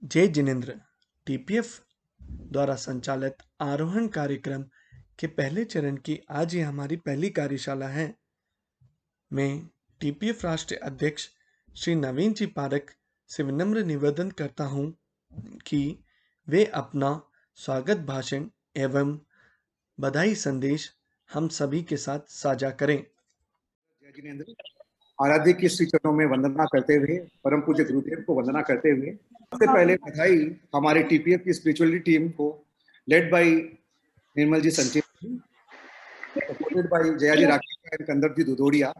जय जिनेंद्र। टीपीएफ द्वारा संचालित आरोहण कार्यक्रम के पहले चरण की आज ही हमारी पहली कार्यशाला है। मैं टीपीएफ राष्ट्रीय अध्यक्ष श्री नवीन जी पारक से विनम्र निवेदन करता हूं कि वे अपना स्वागत भाषण एवं बधाई संदेश हम सभी के साथ साझा करें। जय जिनेंद्र। आराध्य के श्री चरणों में वंदना करते हुए, परम पूज्य गुरुदेव को वंदना करते हुए, सबसे पहले बधाई हमारे टीपीएफ की स्पिरिचुअलिटी टीम को, led by Nirmal ji Sancheti, supported by Jaya ji Rakesh and Kandar ji Dudhoria,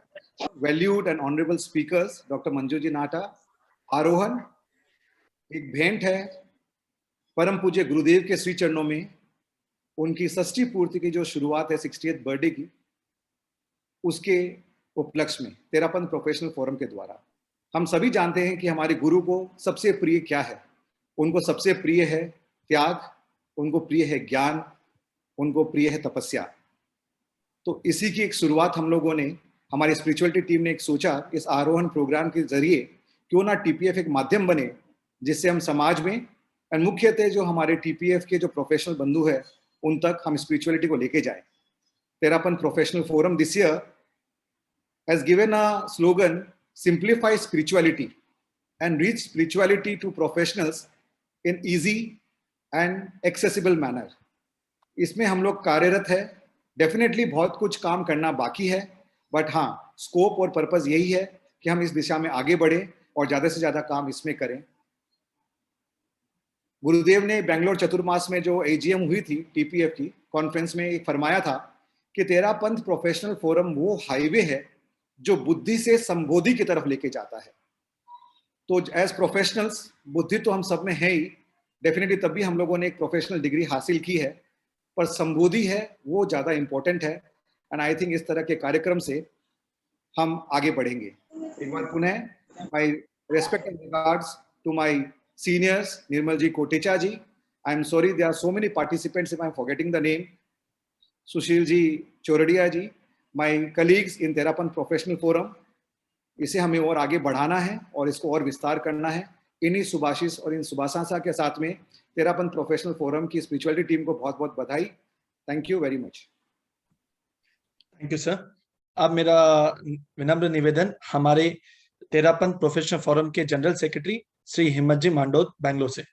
valued and honourable speakers doctor Manju ji Nata. आरोहण एक भेंट है परम पूज्य गुरुदेव के श्री चरणों में, उनकी षष्ठी पूर्ति की जो शुरुआत है 60th बर्थडे की, उसके उपलक्ष्य में तेरापंथ प्रोफेशनल फोरम के द्वारा। हम सभी जानते हैं कि हमारे गुरु को सबसे प्रिय क्या है। उनको सबसे प्रिय है त्याग, उनको प्रिय है ज्ञान, उनको प्रिय है तपस्या। तो इसी की एक शुरुआत हम लोगों ने, हमारी स्पिरिचुअलिटी टीम ने एक सोचा, इस आरोहण प्रोग्राम के जरिए क्यों ना टीपीएफ एक माध्यम बने जिससे हम समाज में और मुख्यतः जो हमारे टीपीएफ के जो प्रोफेशनल बंधु है उन तक हम स्पिरिचुअलिटी को लेके जाए। Terapanth professional forum this year has given a slogan, simplify spirituality and reach spirituality to professionals in easy and accessible manner. इसमें हम लोग कार्यरत है। डेफिनेटली बहुत कुछ काम करना बाकी है, बट हाँ, स्कोप और पर्पस यही है कि हम इस दिशा में आगे बढ़े और ज्यादा से ज्यादा काम इसमें करें। गुरुदेव ने बेंगलोर चतुर्मास में जो एजीएम हुई थी टीपीएफ की कॉन्फ्रेंस में एक फरमाया था कि तेरापंथ प्रोफेशनल फोरम वो हाईवे है जो बुद्धि से संबोधि की तरफ लेके जाता है। तो एज प्रोफेशनल्स बुद्धि तो हम सब में है ही, डेफिनेटली तभी हम लोगों ने एक प्रोफेशनल डिग्री हासिल की है, पर संबोधि है वो ज्यादा इंपॉर्टेंट है। एंड आई थिंक इस तरह के कार्यक्रम से हम आगे बढ़ेंगे। एक बार पुनः my respect and regards to my seniors Nirmal ji Kotecha ji. I am sorry there are so many participants if I am forgetting the name. Sushil ji Chordia ji, my colleagues in Terapanth professional forum. इसे हमें और आगे बढ़ाना है और इसको और विस्तार करना है। इन्हीं सुभाषिस और इन सुभाषांसा के साथ में तेरापंथ प्रोफेशनल फोरम की स्पिरिचुअलिटी टीम को बहुत बहुत बधाई। Thank you very much. Thank you sir. अब मेरा विनम्र निवेदन हमारे तेरापंथ प्रोफेशनल फोरम के जनरल सेक्रेटरी श्री हिम्मत जी मांडोत बैंगलोर से।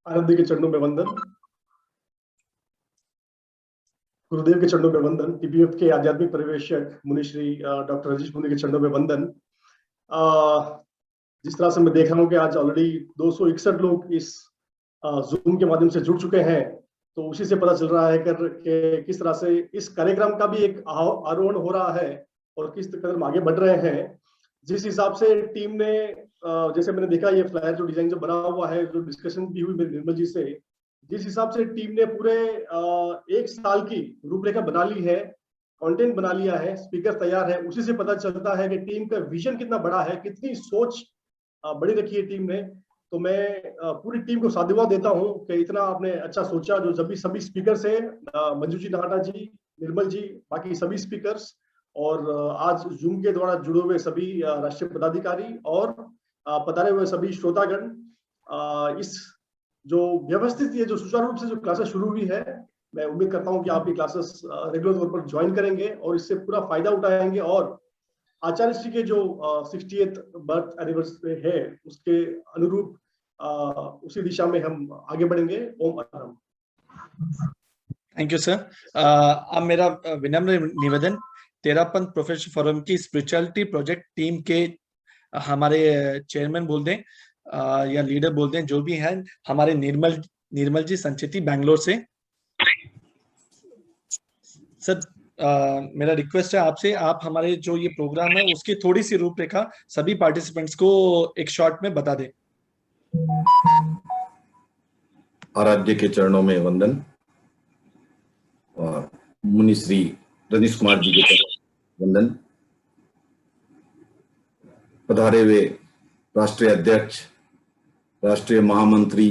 आराध्य के चरणों में वंदन, गुरुदेव के चरणों में वंदन, टीपीएफ के आध्यात्मिक परिवेशक मुनिश्री डॉक्टर रजीश मुनि के चरणों में वंदन। जिस तरह से मैं देख रहा हूँ कि आज ऑलरेडी 261 लोग इस जूम के माध्यम से जुड़ चुके हैं, तो उसी से पता चल रहा है कि किस तरह से इस कार्यक्रम का भी एक आरोहण हो रहा है और किस कदम आगे बढ़ रहे हैं। जिस हिसाब से टीम ने, जैसे मैंने देखा ये फ्लायर जो डिजाइन जो बना हुआ है, जो डिस्कशन भी हुई निर्मल जी से, जिस हिसाब से टीम ने पूरे एक साल की रूपरेखा बना ली है, कंटेंट बना लिया है, स्पीकर तैयार है, उसी से पता चलता है कि टीम का विजन कितना बड़ा है, कितनी सोच बड़ी रखी है टीम ने। तो मैं पूरी टीम को साधुवाद देता हूं कि इतना आपने अच्छा सोचा। जो जब भी सभी स्पीकर से मंजू जी नाटा जी, निर्मल जी, बाकी सभी स्पीकर्स और आज जूम के द्वारा जुड़े हुए सभी राष्ट्रीय पदाधिकारी और पधारे हुए सभी श्रोतागण, इस जो व्यवस्थित ये जो सुचारू रूप से जो क्लासेस शुरू हुई है, मैं उम्मीद करता हूं कि आप ये क्लासेस रेगुलर तौर पर ज्वाइन करेंगे और इससे पूरा फायदा उठाएंगे और आचार्य श्री के जो 60th बर्थ एनिवर्सरी है उसके अनुरूप उसी दिशा में हम आगे बढ़ेंगे। ओम अरहम। Thank you sir. अब मेरा विनम्र निवेदन तेरापंथ प्रोफेशनल फोरम की स्पिरिचुअलिटी प्रोजेक्ट टीम के हमारे चेयरमैन बोल दें या लीडर बोल दें, जो भी है, हमारे निर्मल जी संचेती बैंगलोर से। सर मेरा रिक्वेस्ट है आपसे, आप हमारे जो ये प्रोग्राम है उसकी थोड़ी सी रूपरेखा सभी पार्टिसिपेंट्स को एक शॉर्ट में बता दें। आराध्य के चरणों में वंदन और मुनि श्री रजनीश कुमार जी के चरणों में वंदन। पधारे हुए राष्ट्रीय अध्यक्ष, राष्ट्रीय महामंत्री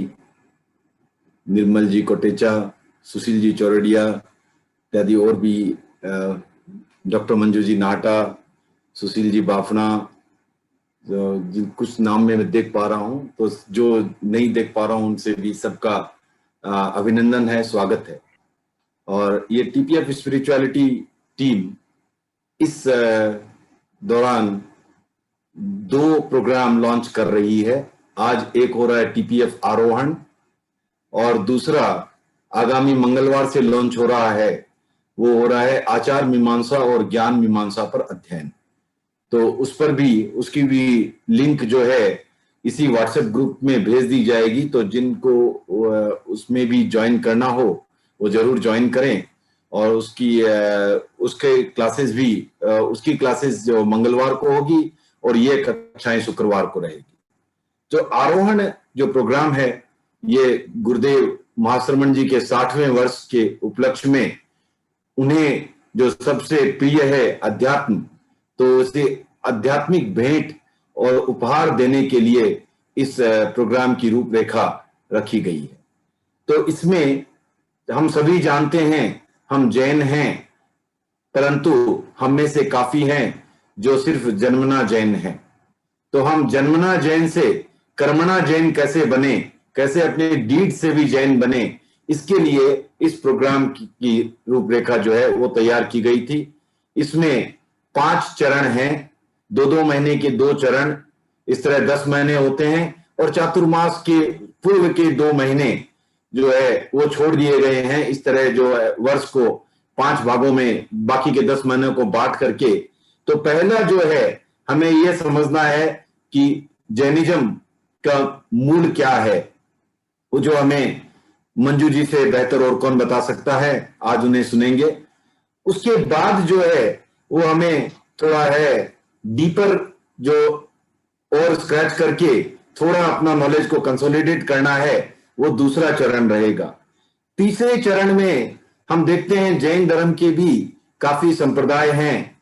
निर्मल जी कोटेचा, सुशील जी चौरडिया इत्यादि और भी, डॉक्टर मंजू जी नाटा, सुशील जी बाफना, कुछ नाम में मैं देख पा रहा हूं, तो जो नहीं देख पा रहा हूं उनसे भी सबका अभिनंदन है, स्वागत है। और ये टीपीएफ स्पिरिचुअलिटी टीम इस दौरान 2 प्रोग्राम लॉन्च कर रही है। आज एक हो रहा है टीपीएफ आरोहण, और दूसरा आगामी मंगलवार से लॉन्च हो रहा है, वो हो रहा है आचार मीमांसा और ज्ञान मीमांसा पर अध्ययन। तो उस पर भी, उसकी भी लिंक जो है इसी व्हाट्सएप ग्रुप में भेज दी जाएगी, तो जिनको उसमें भी ज्वाइन करना हो वो जरूर ज्वाइन करें। और उसके क्लासेस भी, उसकी क्लासेस जो मंगलवार को होगी और ये कक्षाएं शुक्रवार को रहेगी। जो आरोहण जो प्रोग्राम है, ये गुरुदेव महाश्रमण जी के 60वें वर्ष के उपलक्ष्य में उन्हें जो सबसे प्रिय है अध्यात्म, तो उसे आध्यात्मिक भेंट और उपहार देने के लिए इस प्रोग्राम की रूपरेखा रखी गई है। तो इसमें हम सभी जानते हैं, हम जैन हैं, परंतु हम में से काफी हैं जो सिर्फ जन्मना जैन हैं। तो हम जन्मना जैन से कर्मणा जैन कैसे बने, कैसे अपने डीड से भी जैन बने, इसके लिए इस प्रोग्राम की रूपरेखा जो है वो तैयार की गई थी। इसमें 5 चरण हैं, 2-2 महीने के 2 चरण, इस तरह 10 महीने होते हैं। और चातुर्मास के पूर्व के 2 महीने जो है वो छोड़ दिए गए हैं। इस तरह जो है वर्ष को 5 भागों में, बाकी के 10 महीनों को बांट करके। तो पहला जो है, हमें यह समझना है कि जैनिज्म का मूल क्या है, वो जो हमें मंजू जी से बेहतर और कौन बता सकता है, आज उन्हें सुनेंगे। उसके बाद जो है वो हमें थोड़ा है डीपर जो और स्क्रैच करके थोड़ा अपना नॉलेज को कंसोलिडेट करना है, वो दूसरा चरण रहेगा। तीसरे चरण में हम देखते हैं जैन धर्म के भी काफी संप्रदाय हैं,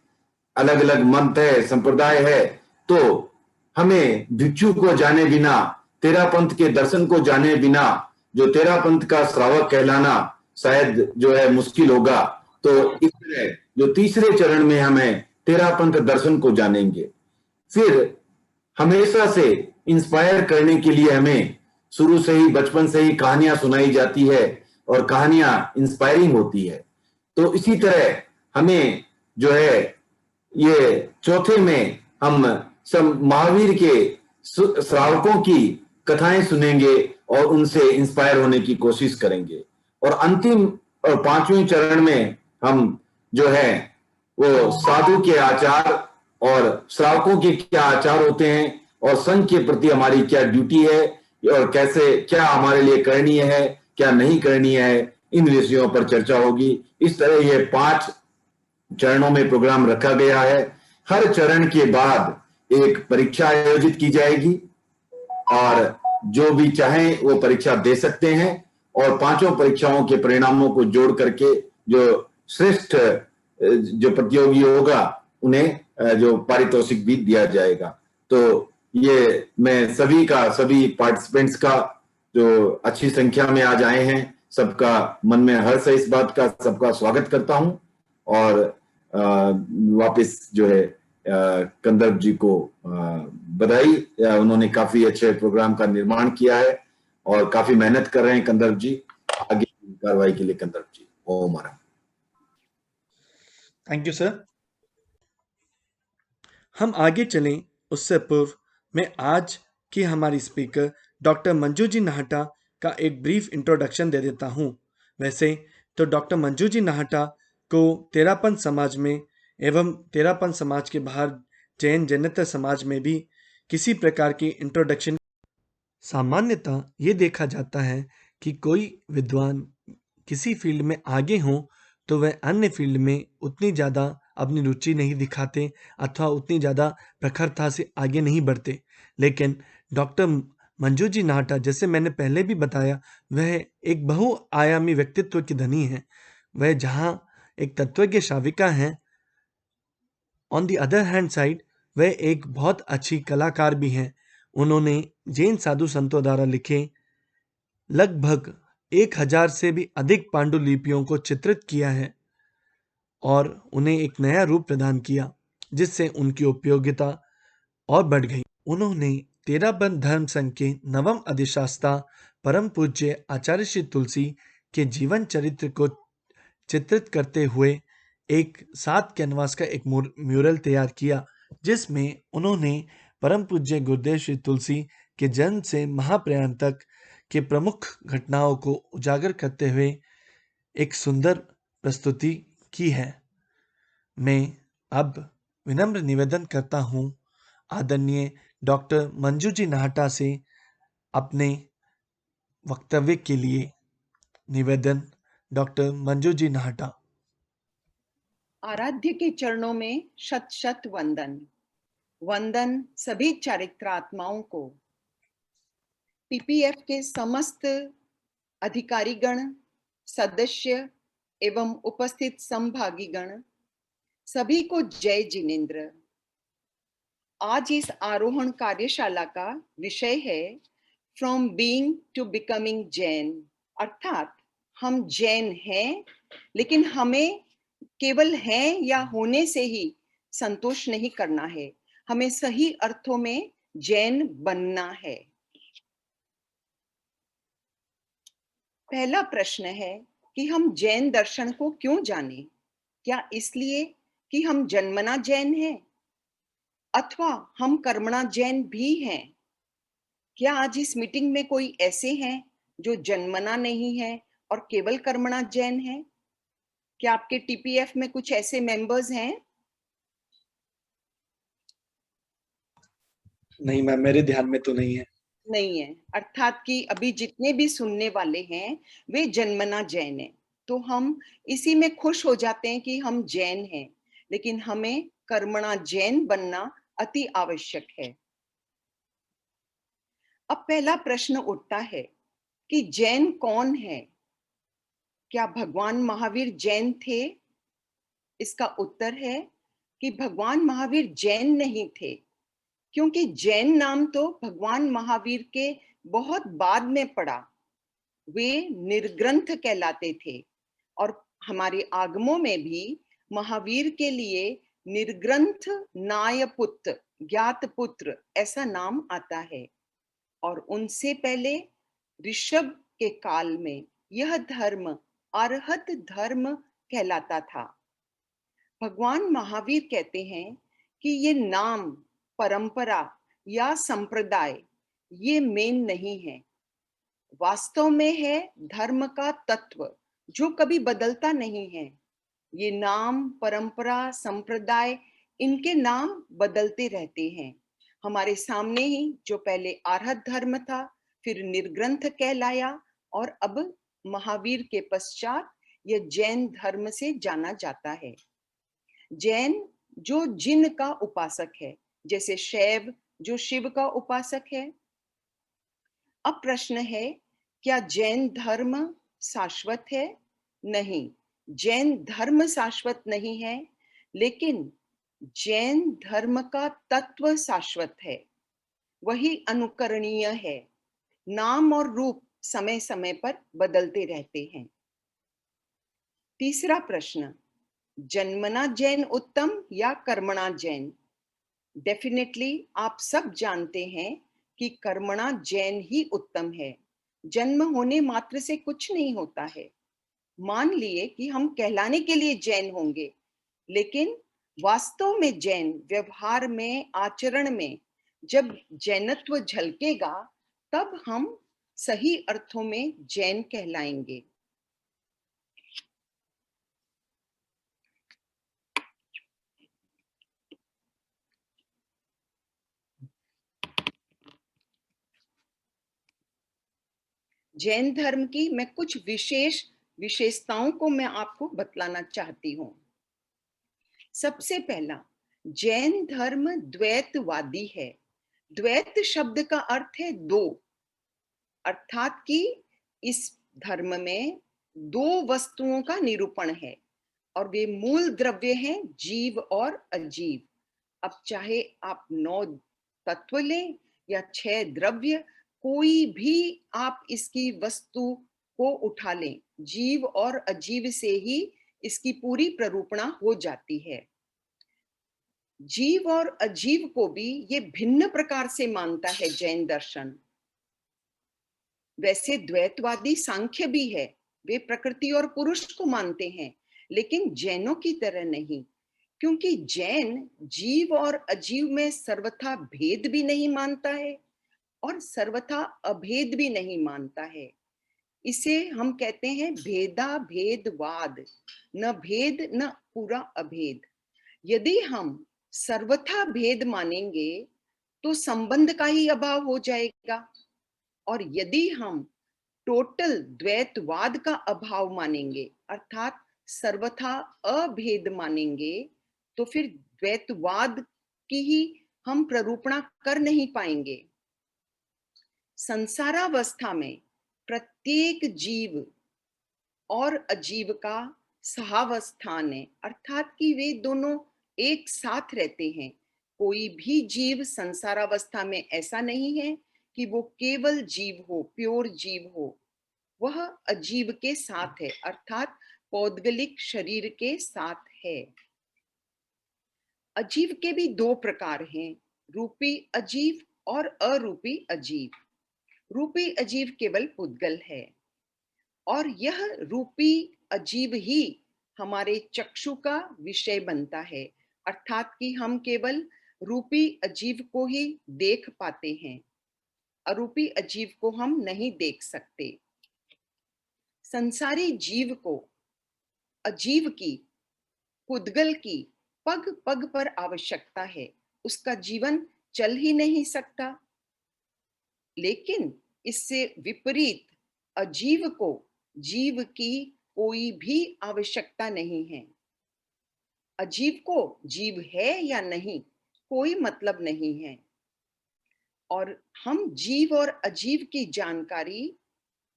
अलग अलग मत है, संप्रदाय है। तो हमें भिक्षु को जाने बिना, तेरा पंथ के दर्शन को जाने बिना जो तेरा पंथ का श्रावक कहलाना शायद जो है मुश्किल होगा। तो इस तरह जो तीसरे चरण में हमें तेरा पंथ दर्शन को जानेंगे। फिर हमेशा से इंस्पायर करने के लिए हमें शुरू से ही, बचपन से ही कहानियां सुनाई जाती है और कहानियां इंस्पायरिंग होती है। तो इसी तरह हमें जो है ये चौथे में हम सब महावीर के श्रावकों की कथाएं सुनेंगे और उनसे इंस्पायर होने की कोशिश करेंगे। और अंतिम और 5वें चरण में हम जो है वो साधु के आचार और श्रावकों के क्या आचार होते हैं और संघ के प्रति हमारी क्या ड्यूटी है और कैसे, क्या हमारे लिए करणीय है, क्या नहीं करणीय है, इन विषयों पर चर्चा होगी। इस तरह ये 5 चरणों में प्रोग्राम रखा गया है। हर चरण के बाद एक परीक्षा आयोजित की जाएगी और जो भी चाहें वो परीक्षा दे सकते हैं, और 5 परीक्षाओं के परिणामों को जोड़ करके जो श्रेष्ठ जो प्रतियोगी होगा उन्हें जो पारितोषिक भी दिया जाएगा। तो ये मैं सभी पार्टिसिपेंट्स का जो अच्छी संख्या में आज आए हैं, सबका मन में हर्ष है, इस बात का सबका स्वागत करता हूं। और वापस जो है कंदर्प जी को बधाई, उन्होंने काफी अच्छे प्रोग्राम का निर्माण किया है और काफी मेहनत कर रहे हैं कंदर्प जी। आगे कार्रवाई के लिए कंदर्प जी, ओम आराम। Thank you sir. हम आगे चलें उससे पूर्व मैं आज की हमारी स्पीकर डॉक्टर मंजू जी नाहटा का एक ब्रीफ इंट्रोडक्शन दे देता हूं। वैसे तो डॉक्टर मंजू जी नाहटा को तेरापंथ समाज में एवं तेरापंथ समाज के बाहर जैन जैनेतर समाज में भी किसी प्रकार की इंट्रोडक्शन। सामान्यतः ये देखा जाता है कि कोई विद्वान किसी फील्ड में आगे हो तो वह अन्य फील्ड में उतनी ज़्यादा अपनी रुचि नहीं दिखाते अथवा उतनी ज़्यादा प्रखरता से आगे नहीं बढ़ते। लेकिन डॉक्टर मंजू जी नाहटा, जैसे मैंने पहले भी बताया, वह एक बहुआयामी व्यक्तित्व की धनी है। वह जहाँ एक तत्वज्ञ श्राविका हैं, on the other hand side वह एक बहुत अच्छी कलाकार भी हैं। उन्होंने जैन साधु संतों द्वारा लिखे लगभग 1000 से भी अधिक पांडुलिपियों को चित्रित किया है और उन्हें एक नया रूप प्रदान किया, जिससे उनकी उपयोगिता और बढ़ गई। उन्होंने तेराबंद धर्म संघ के नवम अधिशास्ता परम पूज्य आचार्य श्री तुलसी के जीवन चरित्र को चित्रित करते हुए एक 7 कैनवास का एक म्यूरल तैयार किया, जिसमें उन्होंने परम पूज्य गुरुदेव श्री तुलसी के जन्म से महाप्रयाण तक के प्रमुख घटनाओं को उजागर करते हुए एक सुंदर प्रस्तुति की है। मैं अब विनम्र निवेदन करता हूँ आदरणीय डॉक्टर मंजू जी नाहटा से अपने वक्तव्य के लिए। निवेदन, डॉक्टर मंजू जी नाहटा। आराध्य के चरणों में शत शत वंदन। वंदन सभी चारित्रात्माओं को, टीपीएफ के समस्त अधिकारीगण, सदस्य एवं उपस्थित संभागीगण, सभी को जय जिनेन्द्र। आज इस आरोहण कार्यशाला का विषय है from being to becoming Jain, अर्थात हम जैन हैं, लेकिन हमें केवल हैं या होने से ही संतोष नहीं करना है, हमें सही अर्थों में जैन बनना है। पहला प्रश्न है कि हम जैन दर्शन को क्यों जानें? क्या इसलिए कि हम जन्मना जैन हैं अथवा हम कर्मणा जैन भी हैं? क्या आज इस मीटिंग में कोई ऐसे हैं जो जन्मना नहीं है और केवल कर्मणा जैन हैं? क्या आपके टीपीएफ में कुछ ऐसे मेंबर्स हैं? नहीं मैम, मेरे ध्यान में तो नहीं है। नहीं है, अर्थात कि अभी जितने भी सुनने वाले हैं वे जन्मना जैन हैं। तो हम इसी में खुश हो जाते हैं कि हम जैन हैं, लेकिन हमें कर्मणा जैन बनना अति आवश्यक है। अब पहला प्रश्न उठता है कि जैन कौन है? क्या भगवान महावीर जैन थे? इसका उत्तर है कि भगवान महावीर जैन नहीं थे, क्योंकि जैन नाम तो भगवान महावीर के बहुत बाद में पड़ा। वे निर्ग्रंथ कहलाते थे और हमारे आगमों में भी महावीर के लिए निर्ग्रंथ नायपुत्र, ज्ञात पुत्र ऐसा नाम आता है। और उनसे पहले ऋषभ के काल में यह धर्म अरहत धर्म कहलाता था। भगवान महावीर कहते हैं कि ये नाम, परंपरा या संप्रदाय ये मेन नहीं है, वास्तव में है धर्म का तत्व जो कभी बदलता नहीं है। ये नाम, परंपरा, संप्रदाय, इनके नाम बदलते रहते हैं। हमारे सामने ही जो पहले आर्हत धर्म था, फिर निर्ग्रंथ कहलाया और अब महावीर के पश्चात यह जैन धर्म से जाना जाता है। जैन जो जिन का उपासक है, जैसे शैव जो शिव का उपासक है। अब प्रश्न है, क्या जैन धर्म शाश्वत है? नहीं, जैन धर्म शाश्वत नहीं है, लेकिन जैन धर्म का तत्व शाश्वत है, वही अनुकरणीय है। नाम और रूप समय समय पर बदलते रहते हैं। तीसरा प्रश्न, जन्मना जैन उत्तम या कर्मणा जैन? डेफिनेटली आप सब जानते हैं कि कर्मणा जैन ही उत्तम है। जन्म होने मात्र से कुछ नहीं होता है। मान लिए कि हम कहलाने के लिए जैन होंगे, लेकिन वास्तव में जैन व्यवहार में, आचरण में जब जैनत्व झलकेगा, तब हम सही अर्थों में जैन कहलाएंगे। जैन धर्म की मैं कुछ विशेषताओं को मैं आपको बतलाना चाहती हूँ। सबसे पहला, जैन धर्म द्वैतवादी है। द्वैत शब्द का अर्थ है दो, अर्थात कि इस धर्म में दो वस्तुओं का निरूपण है और वे मूल द्रव्य हैं जीव और अजीव। अब चाहे आप 9 तत्व लें या 6 द्रव्य, कोई भी आप इसकी वस्तु को उठा लें, जीव और अजीव से ही इसकी पूरी प्ररूपणा हो जाती है। जीव और अजीव को भी ये भिन्न प्रकार से मानता है जैन दर्शन। वैसे द्वैतवादी सांख्य भी है, वे प्रकृति और पुरुष को मानते हैं, लेकिन जैनों की तरह नहीं, क्योंकि जैन जीव और अजीव में सर्वथा भेद भी नहीं मानता है और सर्वथा अभेद भी नहीं मानता है। इसे हम कहते हैं भेदा भेदवाद, न भेद न पूरा अभेद। यदि हम सर्वथा भेद मानेंगे तो संबंध का ही अभाव हो जाएगा, और यदि हम टोटल द्वैतवाद का अभाव मानेंगे अर्थात सर्वथा अभेद मानेंगे, तो फिर द्वैतवाद की ही हम प्ररूपणा कर नहीं पाएंगे। संसारावस्था में प्रत्येक जीव और अजीव का सहावस्थान है, अर्थात कि वे दोनों एक साथ रहते हैं। कोई भी जीव संसारावस्था में ऐसा नहीं है कि वो केवल जीव हो, प्योर जीव हो। वह अजीव के साथ है, अर्थात पौद्गलिक शरीर के साथ है। अजीव के भी दो प्रकार हैं, रूपी अजीव और अरूपी अजीव। रूपी अजीव केवल पुद्गल है, और यह रूपी अजीव ही हमारे चक्षु का विषय बनता है, अर्थात कि हम केवल रूपी अजीव को ही देख पाते हैं, अरूपी अजीव को हम नहीं देख सकते। संसारी जीव को अजीव की, पुद्गल की पग पग पर आवश्यकता है, उसका जीवन चल ही नहीं सकता। लेकिन इससे विपरीत अजीव को जीव की कोई भी आवश्यकता नहीं है। अजीव को जीव है या नहीं कोई मतलब नहीं है, और हम जीव और अजीव की जानकारी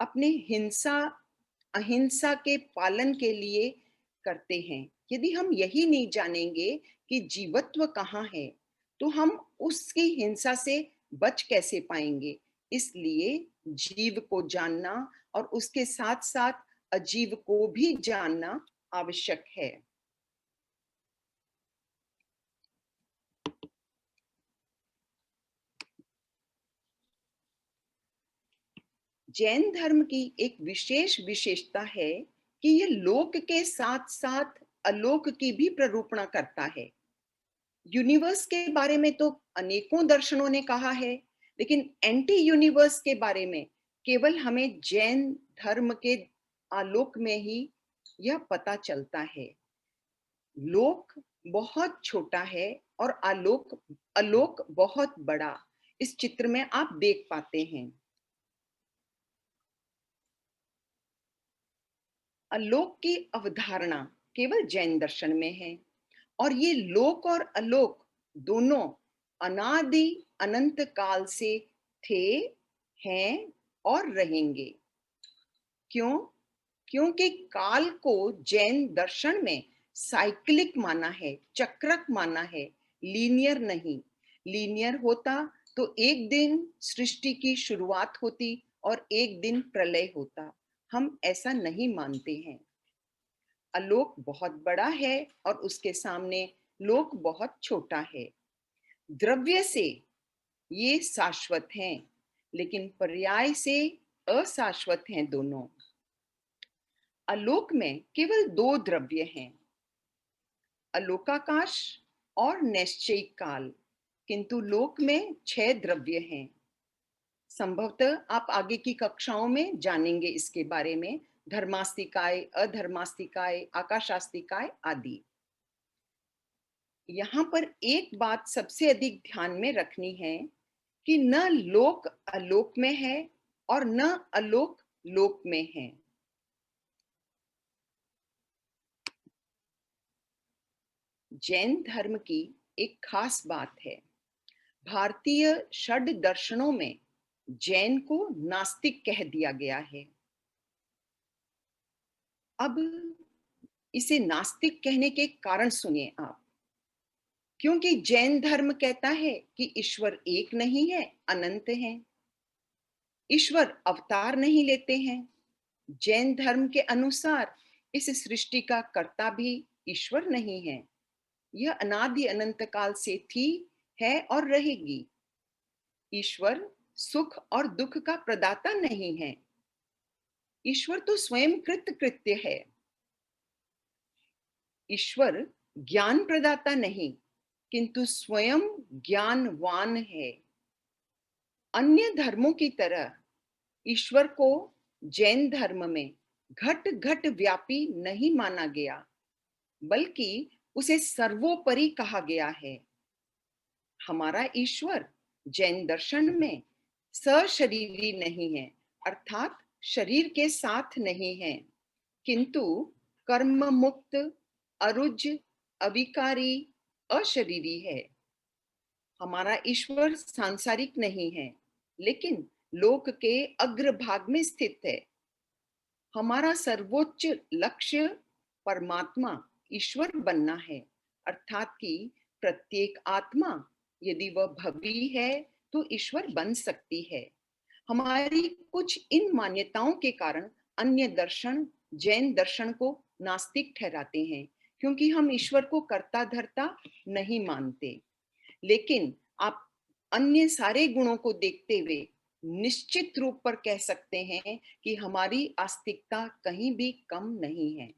अपने हिंसा अहिंसा के पालन के लिए करते हैं। यदि हम यही नहीं जानेंगे कि जीवत्व कहाँ है, तो हम उसकी हिंसा से बच कैसे पाएंगे। इसलिए जीव को जानना और उसके साथ साथ अजीव को भी जानना आवश्यक है। जैन धर्म की एक विशेष विशेषता है कि यह लोक के साथ साथ अलोक की भी प्ररूपणा करता है। यूनिवर्स के बारे में तो अनेकों दर्शनों ने कहा है, लेकिन एंटी यूनिवर्स के बारे में केवल हमें जैन धर्म के आलोक में ही यह पता चलता है। लोक बहुत छोटा है और आलोक अलोक बहुत बड़ा, इस चित्र में आप देख पाते हैं। अलोक की अवधारणा केवल जैन दर्शन में है, और ये लोक और अलोक दोनों अनादि अनंत काल से थे, हैं और रहेंगे। क्यों? क्योंकि काल को जैन दर्शन में साइक्लिक माना है, चक्रक माना है, लीनियर नहीं। लीनियर होता तो एक दिन सृष्टि की शुरुआत होती और एक दिन प्रलय होता। हम ऐसा नहीं मानते हैं। अलोक बहुत बड़ा है और उसके सामने लोक बहुत छोटा है। द्रव्य से ये शाश्वत हैं, लेकिन पर्याय से अशाश्वत हैं दोनों। अलोक में केवल दो द्रव्य हैं, अलोकाकाश और नैश्चैक काल, किंतु लोक में 6 द्रव्य हैं। संभवतः आप आगे की कक्षाओं में जानेंगे इसके बारे में, धर्मास्तिकाय, अधर्मास्तिकाय, आकाशास्तिकाय आदि। यहाँ पर एक बात सबसे अधिक ध्यान में रखनी है कि न लोक अलोक में है और न अलोक लोक में है। जैन धर्म की एक खास बात है, भारतीय षड दर्शनों में जैन को नास्तिक कह दिया गया है। अब इसे नास्तिक कहने के कारण सुनिए आप। क्योंकि जैन धर्म कहता है कि ईश्वर एक नहीं है, अनंत है। ईश्वर अवतार नहीं लेते हैं। जैन धर्म के अनुसार इस सृष्टि का कर्ता भी ईश्वर नहीं है। यह अनादि अनंत काल से थी, है और रहेगी। ईश्वर सुख और दुख का प्रदाता नहीं है। ईश्वर तो स्वयं कृत्य है। ईश्वर ज्ञान प्रदाता नहीं, किंतु स्वयं ज्ञानवान है। अन्य धर्मों की तरह ईश्वर को जैन धर्म में घट घट व्यापी नहीं माना गया, बल्कि उसे सर्वोपरि कहा गया है। हमारा ईश्वर जैन दर्शन में सशरीरी नहीं है, अर्थात शरीर के साथ नहीं है, किंतु कर्म मुक्त, अरुज, अविकारी, अशरीरी है। हमारा ईश्वर सांसारिक नहीं है, लेकिन लोक के अग्रभाग में स्थित है। हमारा सर्वोच्च लक्ष्य परमात्मा ईश्वर बनना है, अर्थात कि प्रत्येक आत्मा यदि वह भवी है तो ईश्वर बन सकती है। हमारी कुछ इन मान्यताओं के कारण अन्य दर्शन जैन दर्शन को नास्तिक ठहराते हैं, क्योंकि हम ईश्वर को कर्ता धर्ता नहीं मानते। लेकिन आप अन्य सारे गुणों को देखते हुए निश्चित रूप पर कह सकते हैं कि हमारी आस्तिकता कहीं भी कम नहीं है।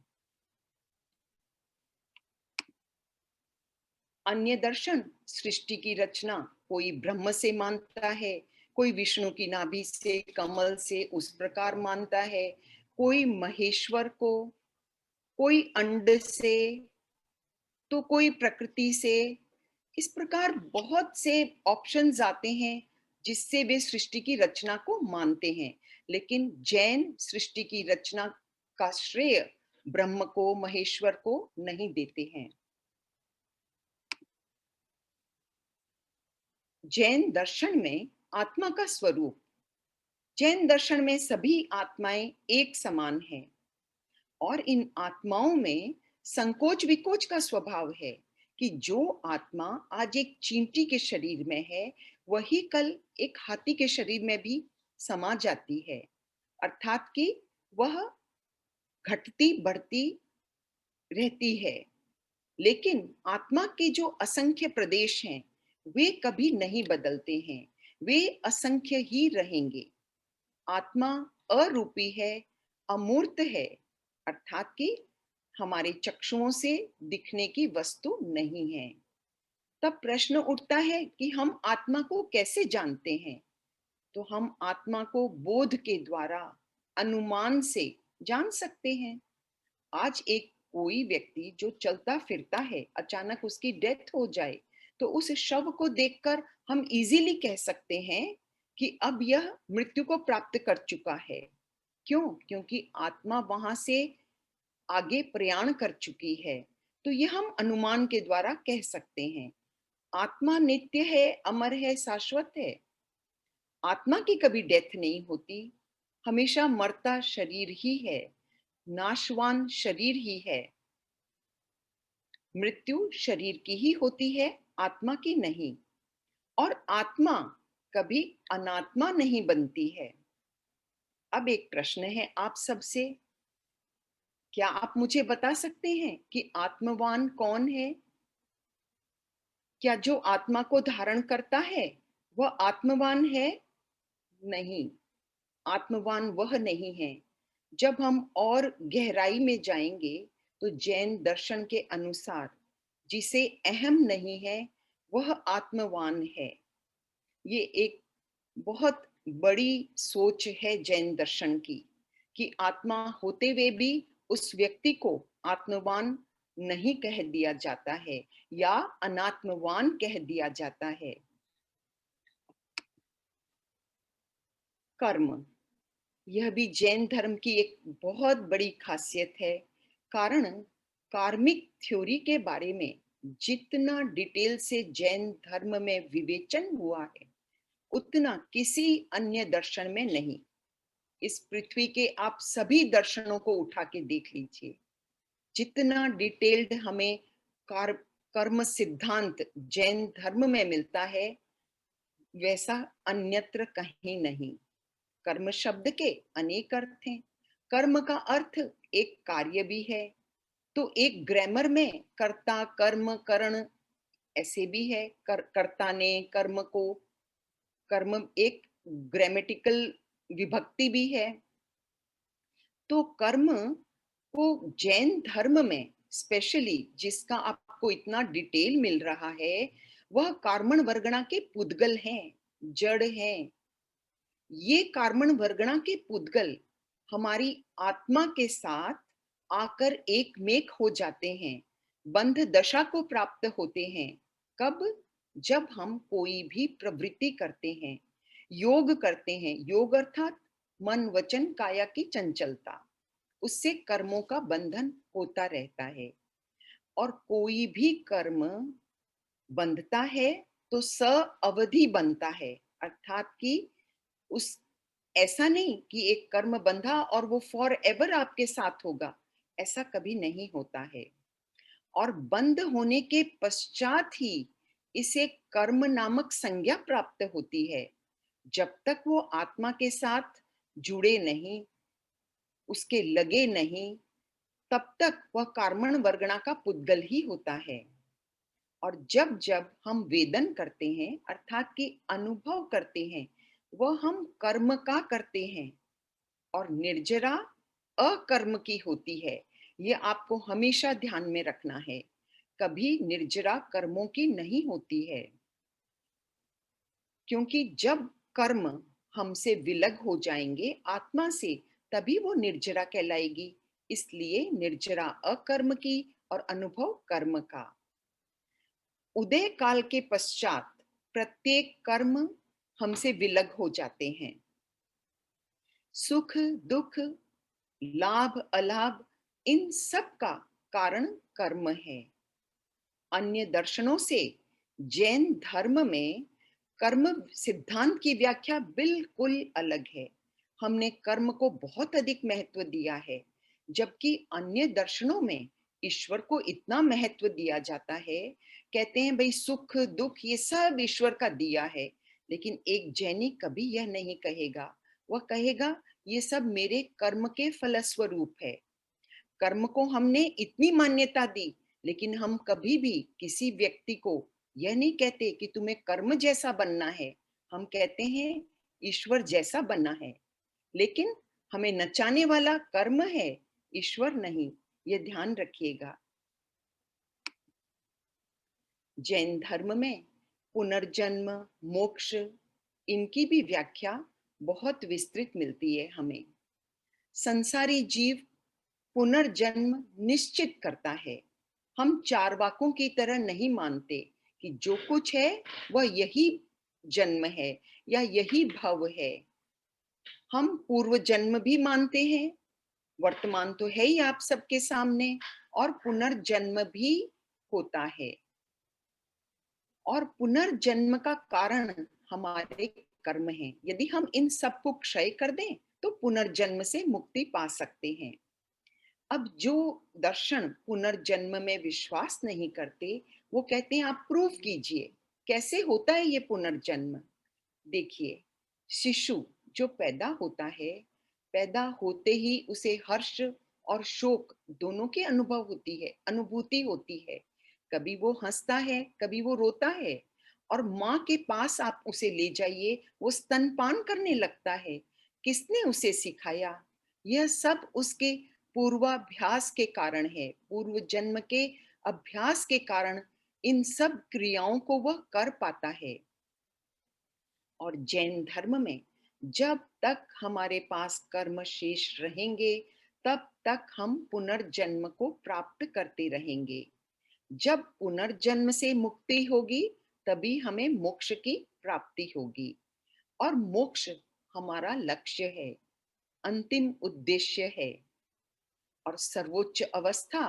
अन्य दर्शन सृष्टि की रचना कोई ब्रह्म से मानता है, कोई विष्णु की नाभि से, कमल से उस प्रकार मानता है, कोई महेश्वर को, कोई अंड से, तो कोई प्रकृति से। इस प्रकार बहुत से ऑप्शंस आते हैं जिससे वे सृष्टि की रचना को मानते हैं, लेकिन जैन सृष्टि की रचना का श्रेय ब्रह्म को, महेश्वर को नहीं देते हैं। जैन दर्शन में आत्मा का स्वरूप, जैन दर्शन में सभी आत्माएं एक समान हैं और इन आत्माओं में संकोच विकोच का स्वभाव है कि जो आत्मा आज एक चींटी के शरीर में है, वही कल एक हाथी के शरीर में भी समा जाती है, अर्थात कि वह घटती बढ़ती रहती है। लेकिन आत्मा के जो असंख्य प्रदेश हैं, वे कभी नहीं बदलते हैं, वे असंख्य ही रहेंगे। आत्मा अरूपी है, अमूर्त है, अर्थात कि हमारे चक्षुओं से दिखने की वस्तु नहीं है। तब प्रश्न उठता है कि हम आत्मा को कैसे जानते हैं? तो हम आत्मा को बोध के द्वारा, अनुमान से जान सकते हैं। आज एक कोई व्यक्ति जो चलता फिरता है, अचानक उसकी डेथ हो जाए, तो उस शव को देखकर हम इजीली कह सकते हैं कि अब यह मृत्यु को प्राप्त कर चुका है। क्यों? क्योंकि आत्मा वहां से आगे प्रयाण कर चुकी है। तो यह हम अनुमान के द्वारा कह सकते हैं। आत्मा नित्य है, अमर है, शाश्वत है। आत्मा की कभी डेथ नहीं होती, हमेशा मरता शरीर ही है, नाशवान शरीर ही है। मृत्यु शरीर की ही होती है, आत्मा की नहीं। और आत्मा कभी अनात्मा नहीं बनती है। अब एक प्रश्न है आप सबसे, क्या आप मुझे बता सकते हैं कि आत्मवान कौन है? क्या जो आत्मा को धारण करता है वह आत्मवान है? नहीं, आत्मवान वह नहीं है। जब हम और गहराई में जाएंगे तो जैन दर्शन के अनुसार जिसे अहम नहीं है वह आत्मवान है। ये एक बहुत बड़ी सोच है जैन दर्शन की कि आत्मा होते हुए भी उस व्यक्ति को आत्मवान नहीं कह दिया जाता है या अनात्मवान कह दिया जाता है। कर्म, यह भी जैन धर्म की एक बहुत बड़ी खासियत है। कारण कार्मिक थ्योरी के बारे में जितना डिटेल से जैन धर्म में विवेचन हुआ है, उतना किसी अन्य दर्शन में नहीं। इस पृथ्वी के आप सभी दर्शनों को उठा के देख लीजिए, जितना डिटेल्ड हमें कर्म सिद्धांत जैन धर्म में मिलता है, वैसा अन्यत्र कहीं नहीं। कर्म शब्द के अनेक अर्थ हैं। कर्म का अर्थ एक कार्य भी है, तो एक ग्रामर में कर्ता, कर्म, करण ऐसे भी है। कर्ता ने, कर्म को, कर्म एक ग्रामेटिकल विभक्ति भी है। तो कर्म को जैन धर्म में स्पेशली जिसका आपको इतना डिटेल मिल रहा है, वह कार्मण वर्गणा के पुद्गल हैं, जड़ हैं। ये कार्मण वर्गणा के पुद्गल हमारी आत्मा के साथ आकर एक मेक हो जाते हैं, बंध दशा को प्राप्त होते हैं। कब? जब हम कोई भी प्रवृत्ति करते हैं, योग करते हैं। योग अर्थात मन, वचन, काया की चंचलता, उससे कर्मों का बंधन होता रहता है। और कोई भी कर्म बंधता है तो स अवधि बनता है, अर्थात कि उस ऐसा नहीं कि एक कर्म बंधा और वो फॉर एवर आपके साथ होगा, ऐसा कभी नहीं होता है। और बंद होने के पश्चात ही इसे कर्म नामक संज्ञा प्राप्त होती है। जब तक वो आत्मा के साथ जुड़े नहीं, उसके लगे नहीं, तब तक वह कार्मण वर्गणा का पुद्गल ही होता है। और जब जब हम वेदन करते हैं, अर्थात कि अनुभव करते हैं, वह हम कर्म का करते हैं। और निर्जरा अकर्म की होती है, ये आपको हमेशा ध्यान में रखना है। कभी निर्जरा कर्मों की नहीं होती है, क्योंकि जब कर्म हमसे विलग हो जाएंगे आत्मा से, तभी वो निर्जरा कहलाएगी। इसलिए निर्जरा अकर्म की और अनुभव कर्म का। उदय काल के पश्चात प्रत्येक कर्म हमसे विलग हो जाते हैं। सुख दुख, लाभ अलाभ, इन सब का कारण कर्म है। अन्य दर्शनों से जैन धर्म में कर्म सिद्धांत की व्याख्या बिल्कुल अलग है। हमने कर्म को बहुत अधिक महत्व दिया है, जबकि अन्य दर्शनों में ईश्वर को इतना महत्व दिया जाता है। कहते हैं भाई सुख दुख ये सब ईश्वर का दिया है, लेकिन एक जैनी कभी यह नहीं कहेगा। वह कहेगा ये सब मेरे कर्म के फलस्वरूप है। कर्म को हमने इतनी मान्यता दी, लेकिन हम कभी भी किसी व्यक्ति को यह नहीं कहते कि तुम्हें कर्म जैसा बनना है। हम कहते हैं ईश्वर जैसा बनना है, लेकिन हमें नचाने वाला कर्म है, ईश्वर नहीं। ये ध्यान रखिएगा। जैन धर्म में पुनर्जन्म, मोक्ष, इनकी भी व्याख्या बहुत विस्तृत मिलती है हमें। संसारी जीव पुनर्जन्म निश्चित करता है। हम चारवाकों की तरह नहीं मानते कि जो कुछ है वह यही जन्म है या यही भव है। हम पूर्व जन्म भी मानते हैं, वर्तमान तो है ही आप सबके सामने, और पुनर्जन्म भी होता है। और पुनर्जन्म का कारण हमारे कर्म हैं। यदि हम इन सब को क्षय कर दें तो पुनर्जन्म से मुक्ति पा सकते हैं। अब जो दर्शन पुनर्जन्म में विश्वास नहीं करते, वो कहते हैं आप प्रूव कीजिए कैसे होता है ये पुनर्जन्म। देखिए, शिशु जो पैदा होता है, पैदा होते ही उसे हर्ष और शोक दोनों की अनुभूति होती है। कभी वो हंसता है, कभी वो रोता है। और माँ के पास आप उसे ले जाइए, वो स्तनपान करने लगता है। किसने उसे सिखाया? यह सब उसके पूर्वाभ्यास के कारण है, पूर्व जन्म के अभ्यास के कारण इन सब क्रियाओं को वह कर पाता है। और जैन धर्म में जब तक हमारे पास कर्म शेष रहेंगे, तब तक हम पुनर्जन्म को प्राप्त करते रहेंगे। जब पुनर्जन्म से मुक्ति होगी, तभी हमें मोक्ष की प्राप्ति होगी। और मोक्ष हमारा लक्ष्य है, अंतिम उद्देश्य है। और सर्वोच्च अवस्था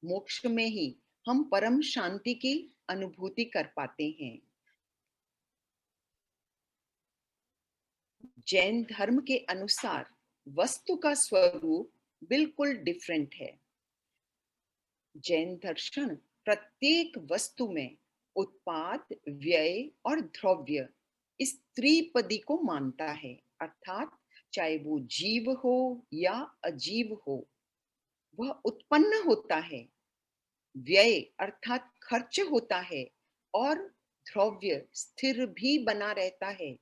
मोक्ष में ही हम परम शांति की अनुभूति कर पाते हैं। जैन धर्म के अनुसार वस्तु का स्वरूप बिल्कुल डिफरेंट है। जैन दर्शन प्रत्येक वस्तु में उत्पाद, व्यय और द्रव्य इस त्रिपदी को मानता है, अर्थात चाहे वो जीव हो या अजीव हो। वह उत्पन्न होता है, व्यय अर्थात खर्च होता है, और द्रव्य स्थिर भी बना रहता है।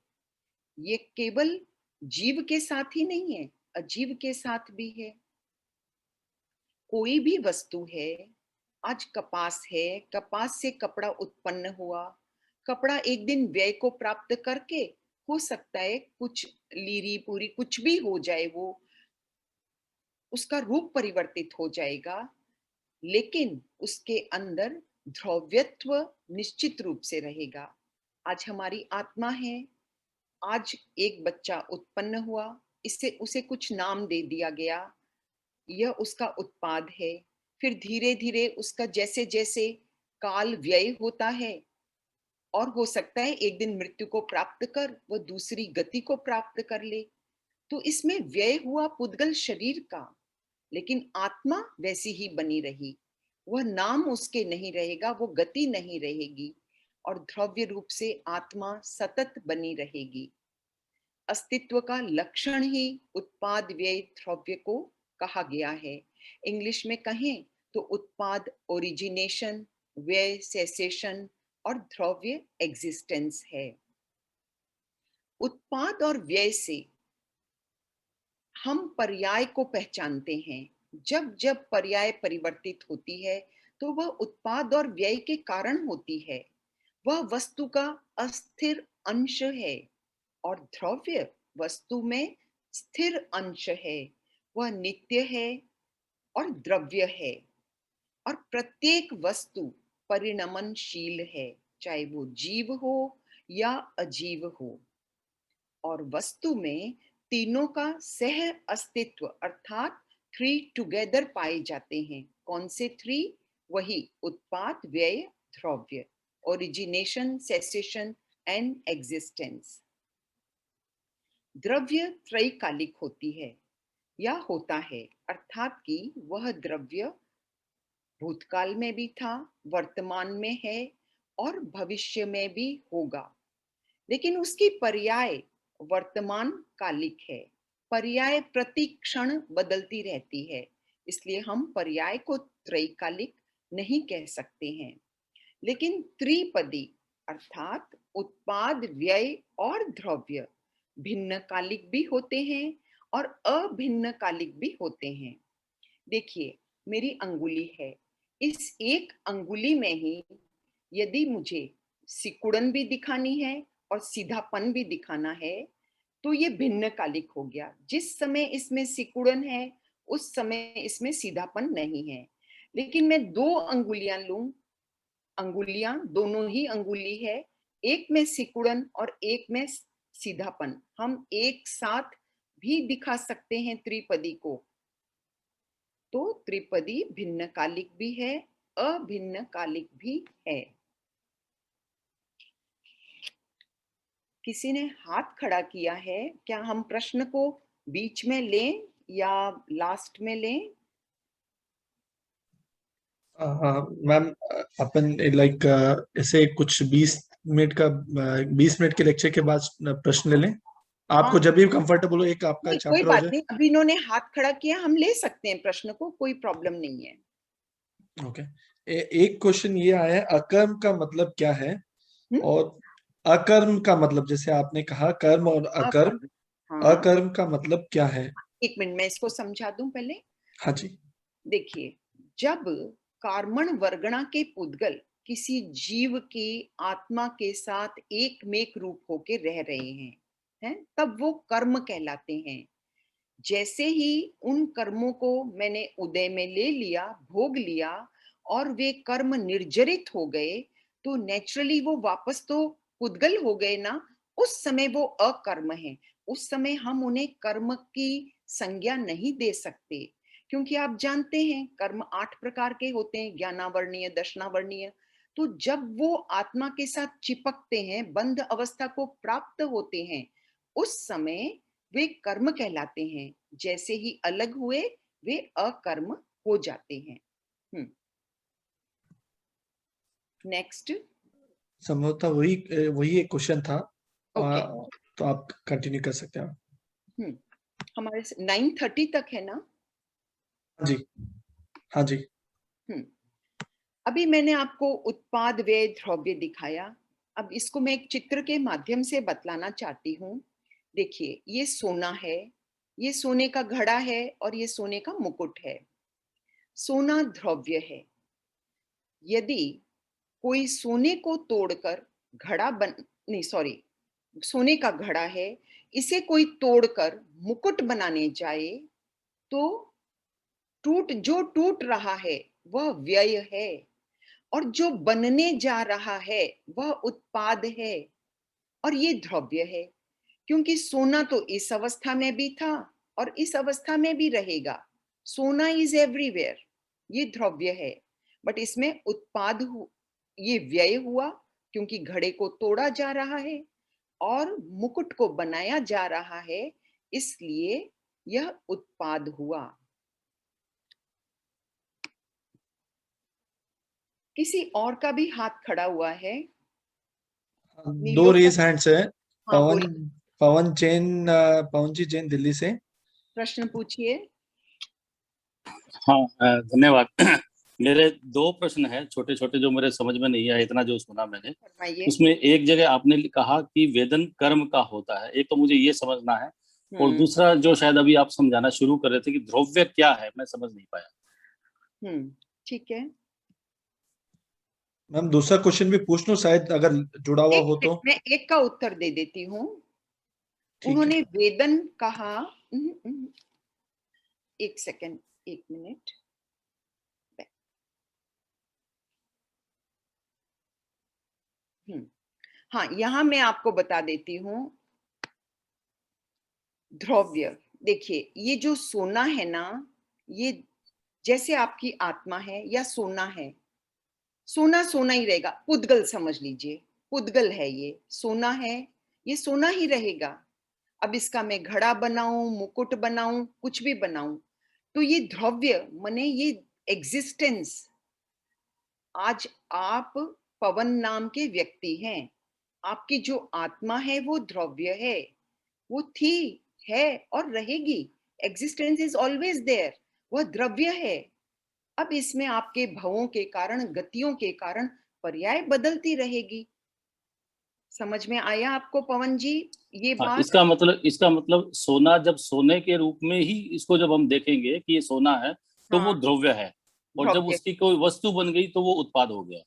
ये केवल जीव के साथ ही नहीं है, अजीव के साथ भी है। कोई भी वस्तु है, आज कपास है, कपास से कपड़ा उत्पन्न हुआ, कपड़ा एक दिन व्यय को प्राप्त करके, हो सकता है कुछ लीरी पूरी कुछ भी हो जाए, वो उसका रूप परिवर्तित हो जाएगा, लेकिन उसके अंदर द्रव्यत्व निश्चित रूप से रहेगा। आज हमारी आत्मा है, आज एक बच्चा उत्पन्न हुआ, इससे उसे कुछ नाम दे दिया गया, यह उसका उत्पाद है। फिर धीरे धीरे उसका जैसे जैसे काल व्यय होता है, और हो सकता है एक दिन मृत्यु को प्राप्त कर वह दूसरी गति को प्राप्त कर ले। तो इसमें व्यय हुआ पुद्गल शरीर का, लेकिन आत्मा वैसी ही बनी रही। वह नाम उसके नहीं रहेगा, वो गति नहीं रहेगी, और द्रव्य रूप से आत्मा सतत बनी रहेगी। अस्तित्व का लक्षण ही उत्पाद व्यय द्रव्य को कहा गया है। इंग्लिश में कहें तो उत्पाद ओरिजिनेशन, व्यय सेसेशन, और द्रव्य एग्जिस्टेंस है। उत्पाद और व्यय से हम पर्याय को पहचानते हैं। जब जब पर्याय परिवर्तित होती है तो वह उत्पाद और व्यय के कारण होती है। वह वस्तु का अस्थिर अंश है, और द्रव्य वस्तु में स्थिर अंश है। वह नित्य है और द्रव्य है, और प्रत्येक वस्तु परिणमनशील है, चाहे वो जीव हो या अजीव हो। और वस्तु में तीनों का सह अस्तित्व अर्थात थ्री टुगेदर पाए जाते हैं। कौन से थ्री? वही उत्पाद व्यय द्रव्य, ओरिजिनेशन सेसेशन एंड एग्जिस्टेंस। द्रव्य त्रैकालिक होती है या होता है, अर्थात कि वह द्रव्य भूतकाल में भी था, वर्तमान में है और भविष्य में भी होगा। लेकिन उसकी पर्याय वर्तमान कालिक है। पर्याय प्रति क्षण बदलती रहती है, इसलिए हम पर्याय को त्रैकालिक नहीं कह सकते हैं। लेकिन त्रिपदी अर्थात उत्पाद व्यय और द्रव्य भिन्न कालिक भी होते हैं और अभिन्न कालिक भी होते हैं। देखिए, मेरी अंगुली है, इस एक अंगुली में ही यदि मुझे सिकुड़न भी दिखानी है और सीधापन भी दिखाना है, तो ये भिन्न कालिक हो गया। जिस समय इसमें सिकुड़न है उस समय इसमें सीधापन नहीं है। लेकिन मैं दो अंगुलियां लूं, अंगुलियां दोनों ही अंगुली है, एक में सिकुड़न और एक में सीधापन, हम एक साथ भी दिखा सकते हैं त्रिपदी को। तो त्रिपदी भिन्न कालिक भी है, अभिन्न कालिक भी है। किसी ने हाथ खड़ा किया है, क्या हम प्रश्न को बीच में लें या लास्ट में लें? मैम, अपन लाइक ऐसे कुछ 20 मिनट के लेक्चर के बाद प्रश्न ले लें। आपको हाँ, जब भी कंफर्टेबल हो, एक आपका नहीं, कोई चैप्टर हो बात जाए। नहीं, अभी इन्होंने हाथ खड़ा किया, हम ले सकते हैं प्रश्न को, कोई प्रॉब्लम नहीं है। ओके। एक क्वेश्चन ये आया है, अकर्म का मतलब क्या है? हम्म? और अकर्म का मतलब, जैसे आपने कहा कर्म और अकर्म, अकर्म, हाँ, अकर्म का मतलब क्या है? एक मिनट में इसको समझा दूं पहले। हाँ जी। देखिए, जब कार्मण वर्गणा के पुद्गल किसी जीव की आत्मा के साथ एक मेक रूप होके रह रहे हैं, तब वो कर्म कहलाते हैं। जैसे ही उन कर्मों को मैंने उदय में ले लिया, भोग लिया, और वे कर्म निर्जरित हो गए, तो नेचुरली वो वापस तो पुद्गल हो गए ना। उस समय वो अकर्म है। उस समय हम उन्हें कर्म की संज्ञा नहीं दे सकते, क्योंकि आप जानते हैं कर्म 8 प्रकार के होते हैं, ज्ञानावर्णीय, दर्शनावर्णीय। तो जब वो आत्मा के साथ चिपकते हैं, बंध अवस्था को प्राप्त होते हैं, उस समय वे कर्म कहलाते हैं। जैसे ही अलग हुए वे अकर्म हो जाते हैं। नेक्स्ट। संभवतः वही एक क्वेश्चन था। ओके। तो आप कंटिन्यू कर सकते हैं। हमारे 9:30 तक है ना? जी। हाँ जी। अभी मैंने आपको उत्पाद व्यय द्रव्य दिखाया। अब इसको मैं एक चित्र के माध्यम से बतलाना चाहती हूँ। देखिए, ये सोना है, ये सोने का घड़ा है और ये सोने का मुकुट है। सोना द्रव्य है। यदि कोई सोने को तोड़कर घड़ा नहीं, सॉरी, सोने का घड़ा है, इसे कोई तोड़कर मुकुट बनाने जाए तो जो टूट रहा है वह व्यय है और जो बनने जा रहा है वह उत्पाद है और ये द्रव्य है, क्योंकि सोना तो इस अवस्था में भी था और इस अवस्था में भी रहेगा। सोना इज एवरीवेयर, ये द्रव्य है। बट इसमें ये व्यय हुआ क्योंकि घड़े को तोड़ा जा रहा है और मुकुट को बनाया जा रहा है, इसलिए यह उत्पाद हुआ। किसी और का भी हाथ खड़ा हुआ है। दो रेज हैंड्स है। हाँ, पवन पवन जी जैन दिल्ली से। प्रश्न पूछिए। हाँ, धन्यवाद। मेरे दो प्रश्न हैं छोटे छोटे, जो मेरे समझ में नहीं आया इतना जो सुना मैंने। फरमाइए। उसमें एक जगह आपने कहा कि वेदन कर्म का होता है, एक तो मुझे ये समझना है, और दूसरा जो शायद अभी आप समझाना शुरू कर रहे थे कि द्रव्य क्या है, मैं समझ नहीं पाया। ठीक है मैम, दूसरा क्वेश्चन भी पूछ लूं, शायद अगर जुड़ा हुआ हो तो। मैं एक का उत्तर दे देती हूँ। ठीक उन्होंने है। वेदन कहा। एक सेकंड, एक मिनट। हाँ, यहां मैं आपको बता देती हूँ। द्रव्य, देखिए, ये जो सोना है ना, ये जैसे आपकी आत्मा है या सोना है, सोना सोना ही रहेगा। पुद्गल समझ लीजिए, पुद्गल है, ये सोना है, ये सोना ही रहेगा। अब इसका मैं घड़ा बनाऊं, मुकुट बनाऊं, कुछ भी बनाऊं, तो ये द्रव्य माने ये एग्जिस्टेंस। आज आप पवन नाम के व्यक्ति हैं, आपकी जो आत्मा है वो द्रव्य है, वो थी, है और रहेगी। एग्जिस्टेंस इज ऑलवेज देयर, वह द्रव्य है। अब इसमें आपके भवों के कारण, गतियों के कारण पर्याय बदलती रहेगी। समझ में आया आपको पवन जी ये हाँ, बात? इसका मतलब सोना जब सोने के रूप में ही इसको जब हम देखेंगे कि ये सोना है तो वो हाँ, द्रव्य है, और जब द्रव्य उसकी कोई वस्तु बन गई तो वो उत्पाद हो गया।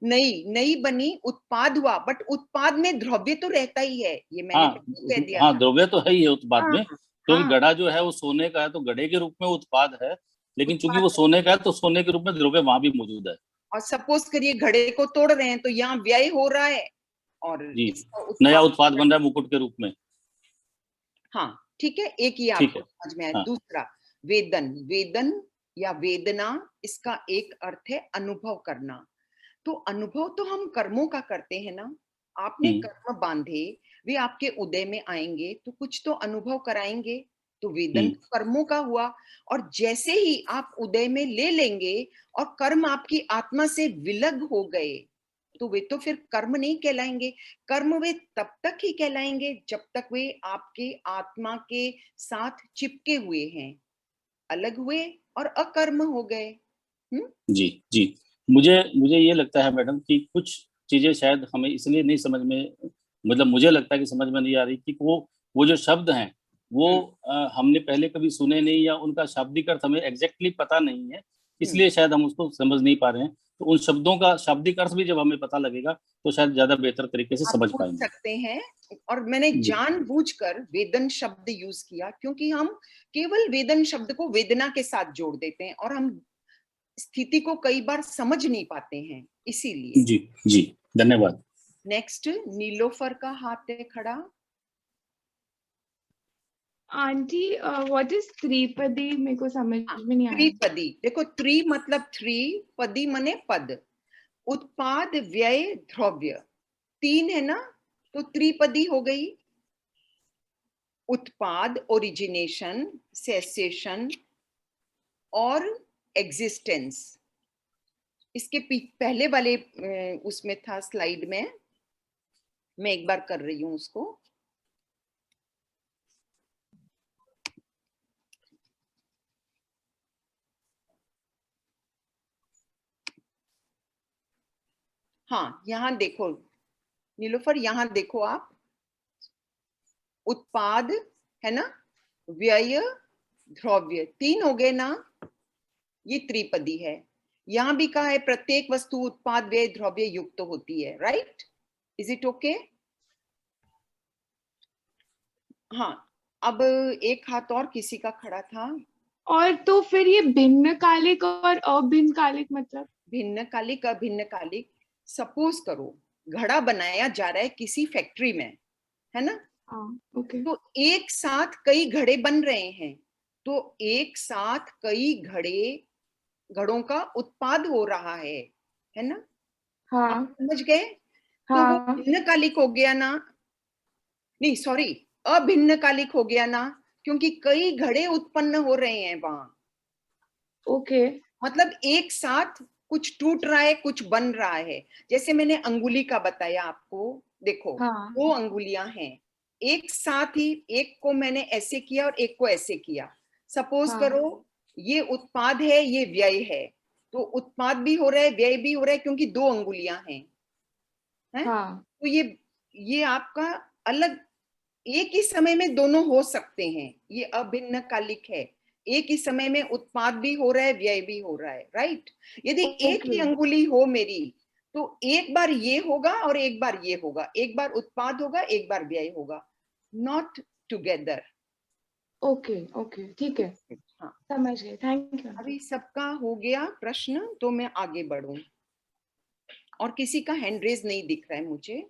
नहीं बनी, उत्पाद हुआ। बट उत्पाद में द्रव्य तो रहता ही है, ये मैंने हाँ, पहले कह दिया हाँ, था। द्रव्य तो है ही है उत्पाद हाँ में, क्योंकि हाँ, घड़ा जो है वो सोने का है तो घड़े के रूप में उत्पाद है, लेकिन चूंकि उत्पाद। वो सोने का है तो सोने के रूप में द्रव्य वहां भी मौजूद है। और सपोज करिए घड़े को तोड़ रहे हैं तो यहाँ व्यय हो रहा है और जी, इसका नया उत्पाद। उत्पाद बन रहा है मुकुट के रूप में। हाँ, ठीक है, एक ही ठीक आपको है। समझ में आया। हाँ, दूसरा, वेदन, वेदन या वेदना, इसका एक अर्थ है अनुभव करना। तो अनुभव तो हम कर्मों का करते हैं ना। आपने कर्म बांधे, वे आपके उदय में आएंगे तो कुछ तो अनुभव कराएंगे, तो वेदन तो कर्मों का हुआ। और जैसे ही आप उदय में ले लेंगे और कर्म आपकी आत्मा से विलग हो गए, तो वे तो फिर कर्म नहीं कहलाएंगे। कर्म वे तब तक ही कहलाएंगे जब तक वे आपके आत्मा के साथ चिपके हुए हैं। अलग हुए और अकर्म हो गए। जी, जी। मुझे मुझे ये लगता है मैडम कि कुछ चीजें शायद हमें इसलिए नहीं समझ में, मतलब मुझे लगता है कि समझ में नहीं आ रही कि वो जो शब्द हैं वो हमने पहले कभी सुने नहीं, या उनका शाब्दिक अर्थ हमें एग्जैक्टली पता नहीं है, इसलिए शायद हम उसको समझ नहीं पा रहे हैं। तो उन शब्दों का शाब्दिक अर्थ भी जब हमें पता लगेगा तो शायद ज्यादा बेहतर तरीके से आप समझ पूछ पाएंगे। सकते हैं। और मैंने जी, जानबूझकर वेदन शब्द यूज किया क्योंकि हम केवल वेदन शब्द को वेदना के साथ जोड़ देते हैं और हम स्थिति को कई बार समझ नहीं पाते हैं, इसीलिए। जी, जी, धन्यवाद। नेक्स्ट, नीलोफर का हाथ है खड़ा। Aunty, what is Tripadi? मेरे को समझ में नहीं आया। त्रिपदी, देखो, त्रि मतलब थ्री, पदी मने पद। उत्पाद व्यय द्रव्य, तीन है ना, तो त्रिपदी हो गई। उत्पाद, ओरिजिनेशन, सेसेशन और एग्जिस्टेंस। इसके पहले वाले उसमें था स्लाइड में, मैं एक बार कर रही हूं उसको। हाँ, यहाँ देखो नीलोफर, यहाँ देखो आप, उत्पाद है ना, व्यय, द्रव्य, 3 हो गए ना, ये त्रिपदी है। यहां भी कहा है प्रत्येक वस्तु उत्पाद व्यय द्रव्य युक्त होती है, राइट? Is it okay? हाँ, अब एक हाथ और किसी का खड़ा था। और तो फिर ये भिन्न कालिक और अभिन्न कालिक मतलब? भिन्न कालिक, अभिन्न कालिक, सपोज करो घड़ा बनाया जा रहा है किसी फैक्ट्री में, है ना? हाँ, ओके। तो एक साथ कई घड़े बन रहे हैं, तो एक साथ कई घड़ों का उत्पाद हो रहा है ना? हाँ आप समझ गए? तो वो हाँ, भिन्न कालिक हो गया ना, नहीं सॉरी, अभिन्न कालिक हो गया ना, क्योंकि कई घड़े उत्पन्न हो रहे हैं वहां। ओके। मतलब एक साथ कुछ टूट रहा है, कुछ बन रहा है। जैसे मैंने अंगुली का बताया आपको, देखो हाँ 2 अंगुलियां हैं, एक साथ ही एक को मैंने ऐसे किया और एक को ऐसे किया। सपोज हाँ करो ये उत्पाद है, ये व्यय है, तो उत्पाद भी हो रहा है, व्यय भी हो रहा है, क्योंकि 2 अंगुलियां हैं, है? हाँ, तो ये आपका अलग, एक ही समय में दोनों हो सकते हैं, ये अभिन्न कालिक है। एक ही समय में उत्पाद भी हो रहा है, व्यय भी हो रहा है, राइट? यदि एक ही ओके अंगुली हो मेरी, तो एक बार ये होगा और एक बार ये होगा, एक बार उत्पाद होगा, एक बार व्यय होगा, नॉट टुगेदर। ओके ओके, ठीक है, हाँ, समझ गए, थैंक यू। अभी सबका हो गया प्रश्न, तो मैं आगे बढ़ूं। और किसी का हैंड रेज नहीं दिख रहा है मुझे।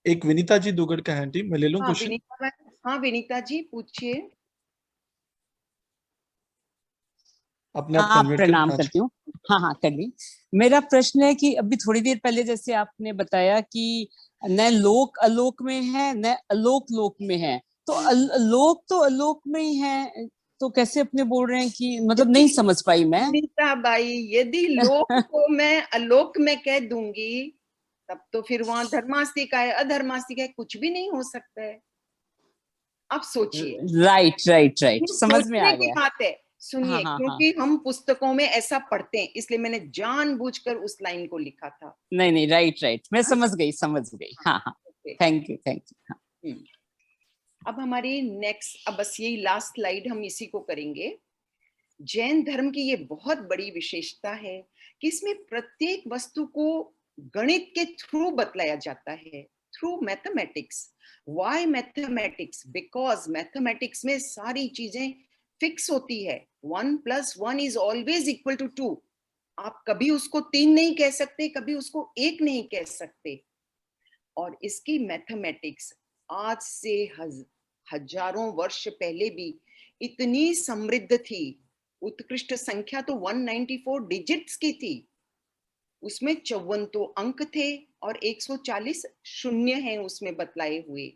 एक विनीता जी दुगड़ का है आंटी, मैं ले लूं हाँ क्वेश्चन? विनीता, हाँ विनीता जी पूछिए। अपने आप हाँ, कन्वर्ट कर, प्रणाम हाँ जी। करती हूँ। हाँ हाँ, कर ली। मेरा प्रश्न है कि अभी थोड़ी देर पहले जैसे आपने बताया कि न लोक अलोक में है न अलोक लोक में है, तो लोक तो अलोक में ही है, तो कैसे अपने बोल रहे हैं कि मतलब नहीं समझ पाई मैं। नीता बाई, यदि लोक को मैं अलोक में कह दूंगी, तब तो फिर वहां धर्मास्तिका है, अधर्मास्तिका है, कुछ भी नहीं हो सकता है। आप सोचिए, राइट राइट राइट, ये समझ में सोचने आ की गया। बात है। हाँ सुनिए, हाँ हाँ, क्योंकि हम पुस्तकों में ऐसा पढ़ते हैं, इसलिए मैंने जानबूझकर उस लाइन को लिखा था। नहीं नहीं, राइट राइट, मैं हाँ? समझ गई। हाँ हाँ, okay. Thank you thank you. अब हमारी नेक्स्ट, अब बस यही लास्ट स्लाइड, हम इसी को करेंगे। जैन धर्म की ये बहुत बड़ी विशेषता है कि इसमें प्रत्येक वस्तु को गणित के थ्रू बतलाया जाता है, through mathematics. Why mathematics? Because mathematics में सारी चीजें फिक्स होती है। 1 + 1 इज ऑलवेज इक्वल टू 2। आप कभी उसको 3 नहीं कह सकते, कभी उसको 1 नहीं कह सकते। और इसकी मैथमेटिक्स आज से हजारों वर्ष पहले भी इतनी समृद्ध थी। उत्कृष्ट संख्या तो 194 डिजिट्स की थी, उसमें 54 तो अंक थे और 140 शून्य हैं उसमें बतलाए हुए।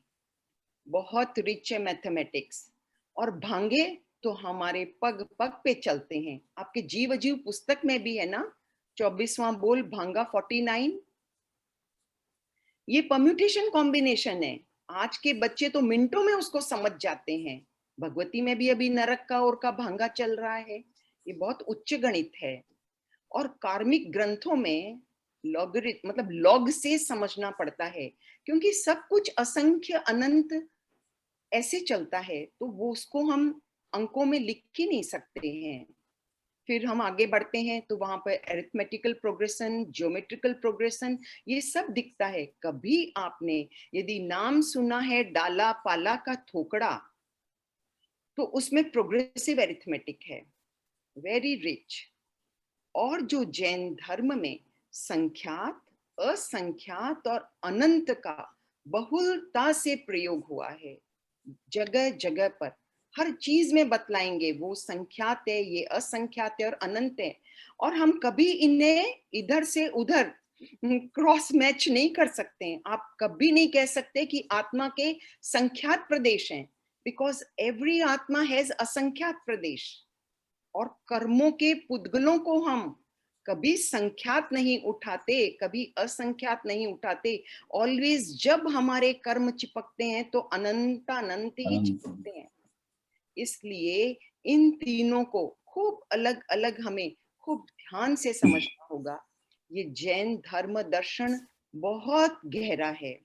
बहुत रिच है मैथमेटिक्स। और भांगे तो हमारे पग पग पे चलते हैं। आपके जीव अजीव पुस्तक में भी है ना, 24वां बोल भांगा 49। ये परम्यूटेशन कॉम्बिनेशन है। आज के बच्चे तो मिनटों में उसको समझ जाते हैं। भगवती में भी अभी नरक का और का भांगा चल रहा है। ये बहुत उच्च गणित है। और कार्मिक ग्रंथों में लॉगरिथम, मतलब लॉग से समझना पड़ता है, क्योंकि सब कुछ असंख्य अनंत ऐसे चलता है, तो वो उसको हम अंकों में लिख ही नहीं सकते हैं। फिर हम आगे बढ़ते हैं तो वहां पर अरिथमेटिकल प्रोग्रेशन, ज्योमेट्रिकल प्रोग्रेशन, ये सब दिखता है। कभी आपने यदि नाम सुना है डाला पाला का थोकड़ा, तो उसमें प्रोग्रेसिव अरिथमेटिक है, वेरी रिच। और जो जैन धर्म में संख्यात, असंख्यात और अनंत का बहुलता से प्रयोग हुआ है, जगह जगह पर हर चीज में बतलाएंगे वो संख्यात है, ये असंख्यात है और अनंत है। और हम कभी इन्हें इधर से उधर क्रॉस मैच नहीं कर सकते हैं। आप कभी नहीं कह सकते कि आत्मा के संख्यात प्रदेश हैं, बिकॉज एवरी आत्मा हैज असंख्यात प्रदेश। और कर्मों के पुद्गलों को हम कभी संख्यात नहीं उठाते, कभी असंख्यात नहीं उठाते। ऑलवेज जब हमारे कर्म चिपकते हैं तो अनंत अनंत ही चिपकते हैं। इसलिए इन तीनों को खूब अलग अलग हमें खूब ध्यान से समझना होगा। ये जैन धर्म दर्शन बहुत गहरा है,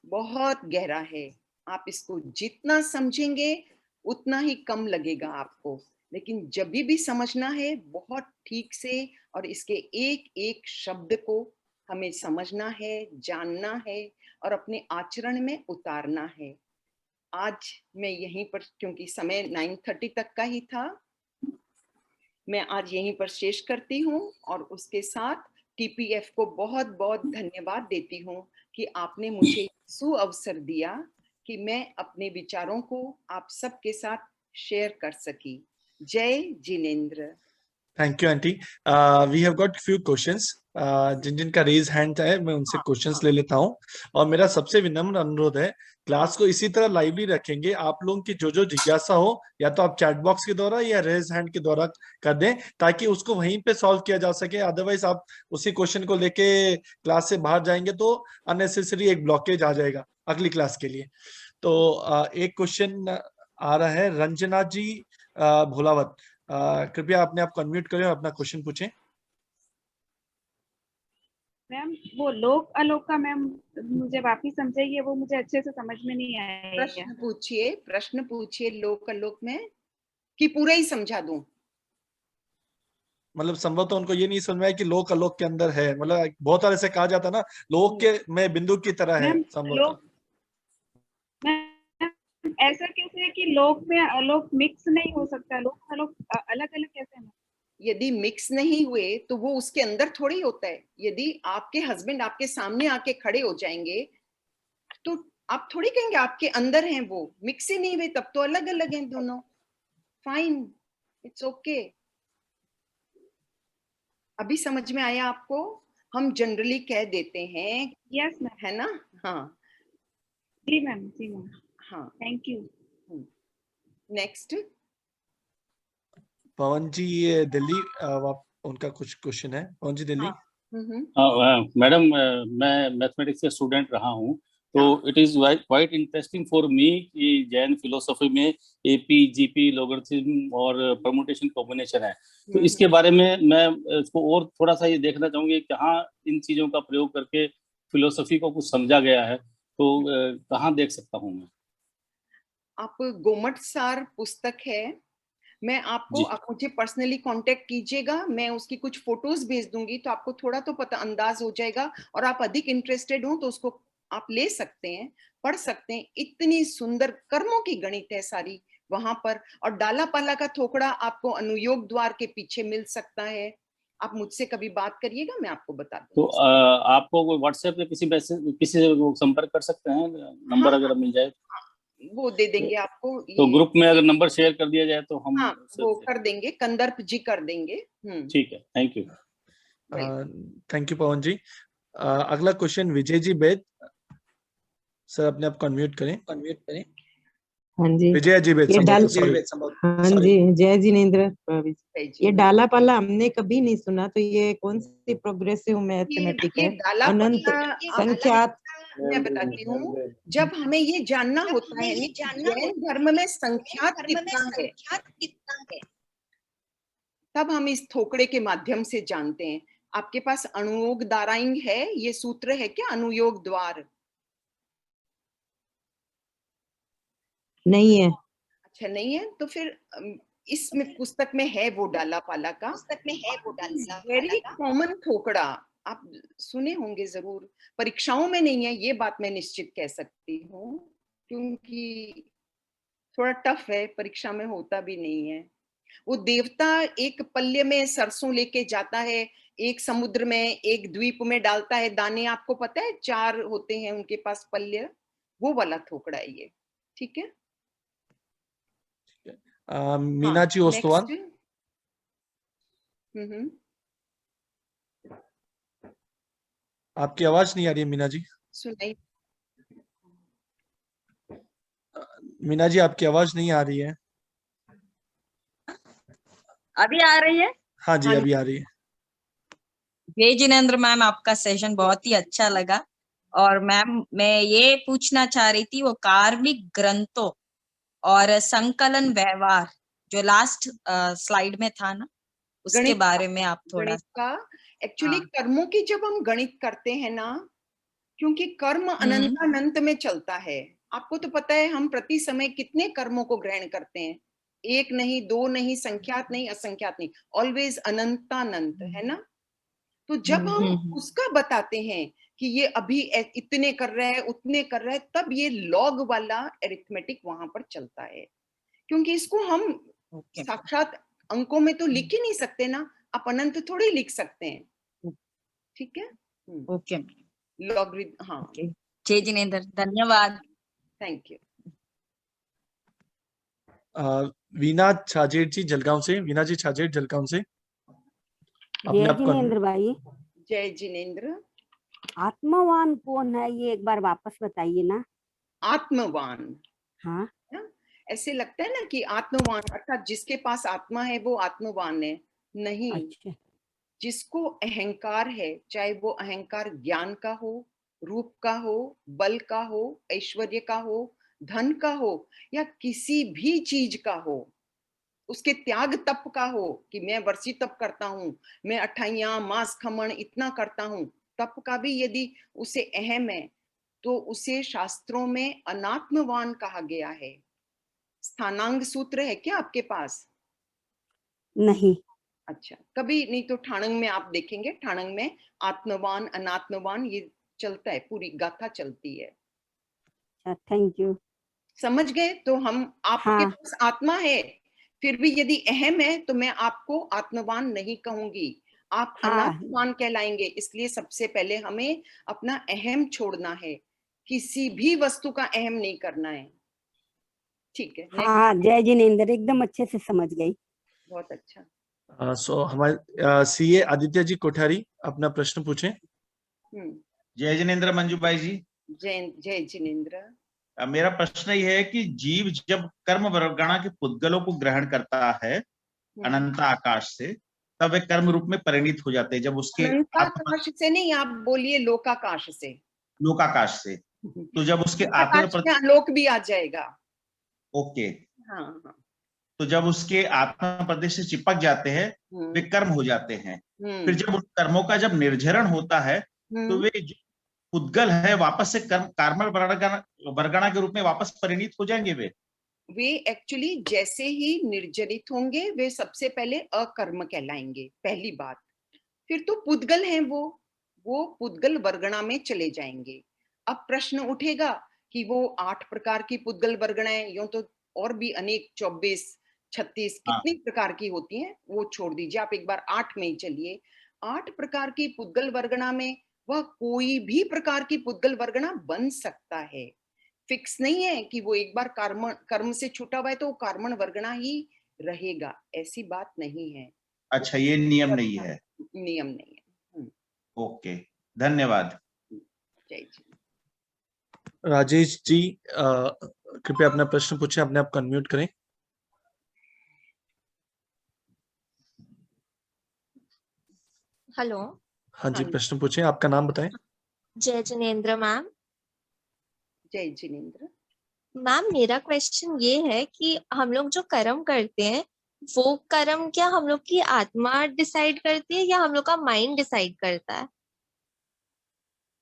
बहुत गहरा है। आप इसको जितना समझेंगे उतना ही कम लगेगा आपको, लेकिन जब भी समझना है बहुत ठीक से, और इसके एक एक शब्द को हमें समझना है, जानना है और अपने आचरण में उतारना है। आज मैं यहीं पर, क्योंकि समय 9:30 तक का ही था, मैं आज यहीं पर शेष करती हूँ और उसके साथ टीपीएफ को बहुत बहुत धन्यवाद देती हूँ कि आपने मुझे सुअवसर दिया कि मैं अपने विचारों को आप सबके साथ शेयर कर सकी। जय जिनेंद्र। Thank you aunty. We have got few questions. जिन जिनका रेज हैंड है मैं उनसे क्वेश्चंस ले लेता हूं, और मेरा सबसे विनम्र अनुरोध है, क्लास को इसी तरह लाइवली रखेंगे। आप लोगों की जो जो जिज्ञासा हो, या तो आप चैट बॉक्स के द्वारा या रेज हैंड के द्वारा कर दें, ताकि उसको वहीं पे सॉल्व किया जा सके। अदरवाइज आप उसी क्वेश्चन को लेके क्लास से बाहर जाएंगे तो अननेसेसरी एक ब्लॉकेज आ जाएगा अगली क्लास के लिए। तो एक क्वेश्चन आ रहा है, रंजना जी भोलावत, कृपया अपने आप को अनम्यूट करें और अपना क्वेश्चन पूछें। मैम वो लोक अलोक का मैम मुझे वापिस समझाइए, वो मुझे अच्छे से समझ में नहीं आया। प्रश्न पूछिए लोक अलोक में, कि पूरा ही समझा दूं? मतलब संभवतः उनको ये नहीं समझ में आया कि लोक अलोक के अंदर है। मतलब बहुत सारे से कहा जाता है ना, लोक के में बिंदु की तरह है संभवतः। ऐसा कैसे है कि लोक में अलोक मिक्स नहीं हो सकता? लोक अलोक अलग अलग कैसे है? यदि मिक्स नहीं हुए तो वो उसके अंदर थोड़ी होता है। यदि आपके हस्बैंड आपके सामने आके खड़े हो जाएंगे तो आप थोड़ी कहेंगे आपके अंदर हैं, वो मिक्स ही नहीं हुए, तब तो अलग अलग हैं दोनों। Fine, it's okay. अभी समझ में आया आपको? हम जनरली कह देते हैं यस मैम, है ना? हाँ जी मैम, जी मैम, हाँ, थैंक यू। नेक्स्ट पवन जी दिल्ली, उनका कुछ क्वेश्चन है। पवन जी दिल्ली। मैडम, मैं मैथमेटिक्स का स्टूडेंट रहा हूँ, तो it is quite interesting for me कि जैन फिलोसफी में एपी, जीपी, लॉगरिथम और परमुटेशन कॉम्बिनेशन है। तो इसके बारे में मैं इसको और थोड़ा सा ये देखना चाहूंगी, कहाँ इन चीजों का प्रयोग करके फिलोसफी को कुछ समझा गया है, तो कहाँ देख सकता हूँ मैं? आप गोमट सार पुस्तक है, मैं आपको, आप मुझे पर्सनली कांटेक्ट कीजिएगा, मैं उसकी कुछ फोटोज भेज दूंगी तो आपको थोड़ा तो पता अंदाज हो जाएगा, और आप अधिक इंटरेस्टेड हो तो उसको आप ले सकते हैं, पढ़ सकते हैं। इतनी सुंदर कर्मों की गणित है सारी वहां पर, और डाला पाला का थोकड़ा आपको अनुयोग द्वार के पीछे मिल सकता है। आप मुझसे कभी बात करिएगा, मैं आपको बता दूंगी। तो आपको कोई व्हाट्सएप पे किसी से संपर्क कर सकते हैं, नंबर अगर मिल जाए वो दे देंगे आपको। तो ग्रुप में अगर नंबर शेयर कर दिया जाए तो हम वो कर देंगे, कंदर्प जी कर देंगे। ठीक है, थैंक यू। थैंक यू पवन जी। अगला क्वेश्चन विजय जी बेद, सर अपने आप को अनम्यूट करें। हाँ जी, विजय जी बेद, हाँ जी, जय जिनेंद्र। ये डाला पाला हमने कभी नहीं सुना, तो ये कौन सी प्रोग्रेसिव मैथमेटिक है? अनंत संख्यात। मैं बताती हूँ, जब हमें ये जानना होता है जैन धर्म में संख्यात कितना है, तब हम इस थोकड़े के माध्यम से जानते हैं। आपके पास अनुयोग द्वाराइंग है, ये सूत्र है क्या, अनुयोग द्वार? नहीं है। अच्छा नहीं है, तो फिर इसमें पुस्तक में है वो डाला पाला का, वेरी कॉमन थोकड़ा, आप सुने होंगे जरूर। परीक्षाओं में नहीं है ये बात मैं निश्चित कह सकती हूँ, क्योंकि थोड़ा टफ है, परीक्षा में होता भी नहीं है। वो देवता एक पल्ले में सरसों लेके जाता है, एक समुद्र में, एक द्वीप में डालता है दाने, आपको पता है 4 होते हैं उनके पास पल्य, वो वाला थोकड़ा है ये। ठीक है, मीनाक्षी ओस्तवाल। आपकी आवाज नहीं आ रही है मीना जी। सुनाई, मीना जी आपकी आवाज नहीं आ रही है। अभी आ रही है? हाँ जी, अभी आ रही है। जय जिनेंद्र मैम, आपका सेशन बहुत ही अच्छा लगा। और मैम मैं ये पूछना चाह रही थी, वो कार्मिक ग्रंथों और संकलन व्यवहार जो लास्ट स्लाइड में था ना, उसके गणित बारे में आप थोड़ा गणित का एक्चुअली हाँ। कर्मों की जब हम गणित करते हैं ना, क्योंकि कर्म अनंत अनंत में चलता है। आपको तो पता है हम प्रति समय कितने कर्मों को ग्रहण करते हैं, एक नहीं, दो नहीं, संख्यात नहीं, असंख्यात नहीं, ऑलवेज अनंतानंत, है ना। तो जब हम उसका बताते हैं कि ये अभी इतने कर रहा है, उतने कर रहा है, तब ये लॉग वाला एरिथमेटिक वहां पर चलता है, क्योंकि इसको हम साक्षात अंकों में तो लिख ही नहीं सकते ना, आप अनंत थोड़ी लिख सकते हैं। ठीक है, ओके लॉगरिथम, हाँ। जय जिनेंद्र, धन्यवाद। Thank you. वीना छाजेठ जी जलगांव से, वीना जी छाजेठ जलगांव से। जय जिनेंद्र भाई। जय जिनेंद्र। आत्मवान कौन है, ये एक बार वापस बताइए ना। आत्मवान, हाँ, ऐसे लगता है ना कि आत्मवान अर्थात जिसके पास आत्मा है वो आत्मवान है, नहीं। अच्छा। जिसको अहंकार है, चाहे वो अहंकार ज्ञान का हो, रूप का हो, बल का हो, ऐश्वर्य का हो, धन का हो, या किसी भी चीज का हो, उसके त्याग तप का हो कि मैं वर्षी तप करता हूँ, मैं अठाइयां मास खमण इतना करता हूँ, तप का भी यदि उसे अहम है तो उसे शास्त्रों में अनात्मवान कहा गया है। स्थानांग सूत्र है क्या आपके पास? नहीं। अच्छा, कभी नहीं तो ठाणंग में आप देखेंगे, ठाणंग में आत्मवान अनात्मवान ये चलता है, पूरी गाथा चलती है। Thank you. समझ गए? तो हम आपके हाँ। पास आत्मा है, फिर भी यदि अहम है तो मैं आपको आत्मवान नहीं कहूंगी, आप अनात्मवान कहलाएंगे। इसलिए सबसे पहले हमें अपना अहम छोड़ना है, किसी भी वस्तु का अहम नहीं करना है। ठीक है। हाँ, जय जिनेंद्र, एकदम अच्छे से समझ गई। बहुत अच्छा। सो हमारे सीए आदित्य जी कोठारी अपना प्रश्न पूछें। जय जिनेंद्र मंजू भाई जी। जय जिनेंद्र। मेरा प्रश्न ये है कि जीव जब कर्म वर्गणा के पुद्गलों को ग्रहण करता है अनंत आकाश से, तब वे कर्म रूप में परिणित हो जाते हैं। जब उसके आकाश से नहीं, आप बोलिए लोकाकाश से। लोकाकाश से, तो जब उसके आत्म लोक भी आ जाएगा। ओके। हाँ हाँ। तो जब उसके आत्म प्रदेश से चिपक जाते हैं वे कर्म हो जाते हैं। फिर जब उन कर्मों का जब निर्जरण होता है तो वे पुद्गल है वापस से कार्मल वर्गणा के रूप में वापस परिणित हो जाएंगे। वे एक्चुअली जैसे ही निर्जरित होंगे वे सबसे पहले अकर्म कहलाएंगे, पहली बात। फिर तो पुद्गल हैं वो पुद्गल वर्गणा में चले जाएंगे। अब प्रश्न उठेगा कि वो 8 प्रकार की पुद्गल वर्गणाएं, यूं तो और भी अनेक 24 36 कितनी प्रकार की होती हैं, वो छोड़ दीजिए, आप एक बार 8 में ही चलिए। 8 प्रकार की पुद्गल वर्गणा में वह कोई भी प्रकार की पुद्गल वर्गणा बन सकता है। फिक्स नहीं है कि वो एक बार कर्म से छूटा हुआ है तो वो कार्मण वर्गणा ही रहेगा, ऐसी बात नहीं है। अच्छा, ये नियम नहीं है। नियम नहीं है। ओके, धन्यवाद। जय जी। राजेश जी कृपया अपना प्रश्न पूछें, अपने आप अनम्यूट करें। हेलो। हाँ जी, प्रश्न पूछें, आपका नाम बताएं। जय जिनेंद्र मैम। जय जिनेंद्र मैम, मेरा क्वेश्चन ये है कि हम लोग जो कर्म करते हैं वो कर्म क्या हम लोग की आत्मा डिसाइड करती है या हम लोग का माइंड डिसाइड करता है?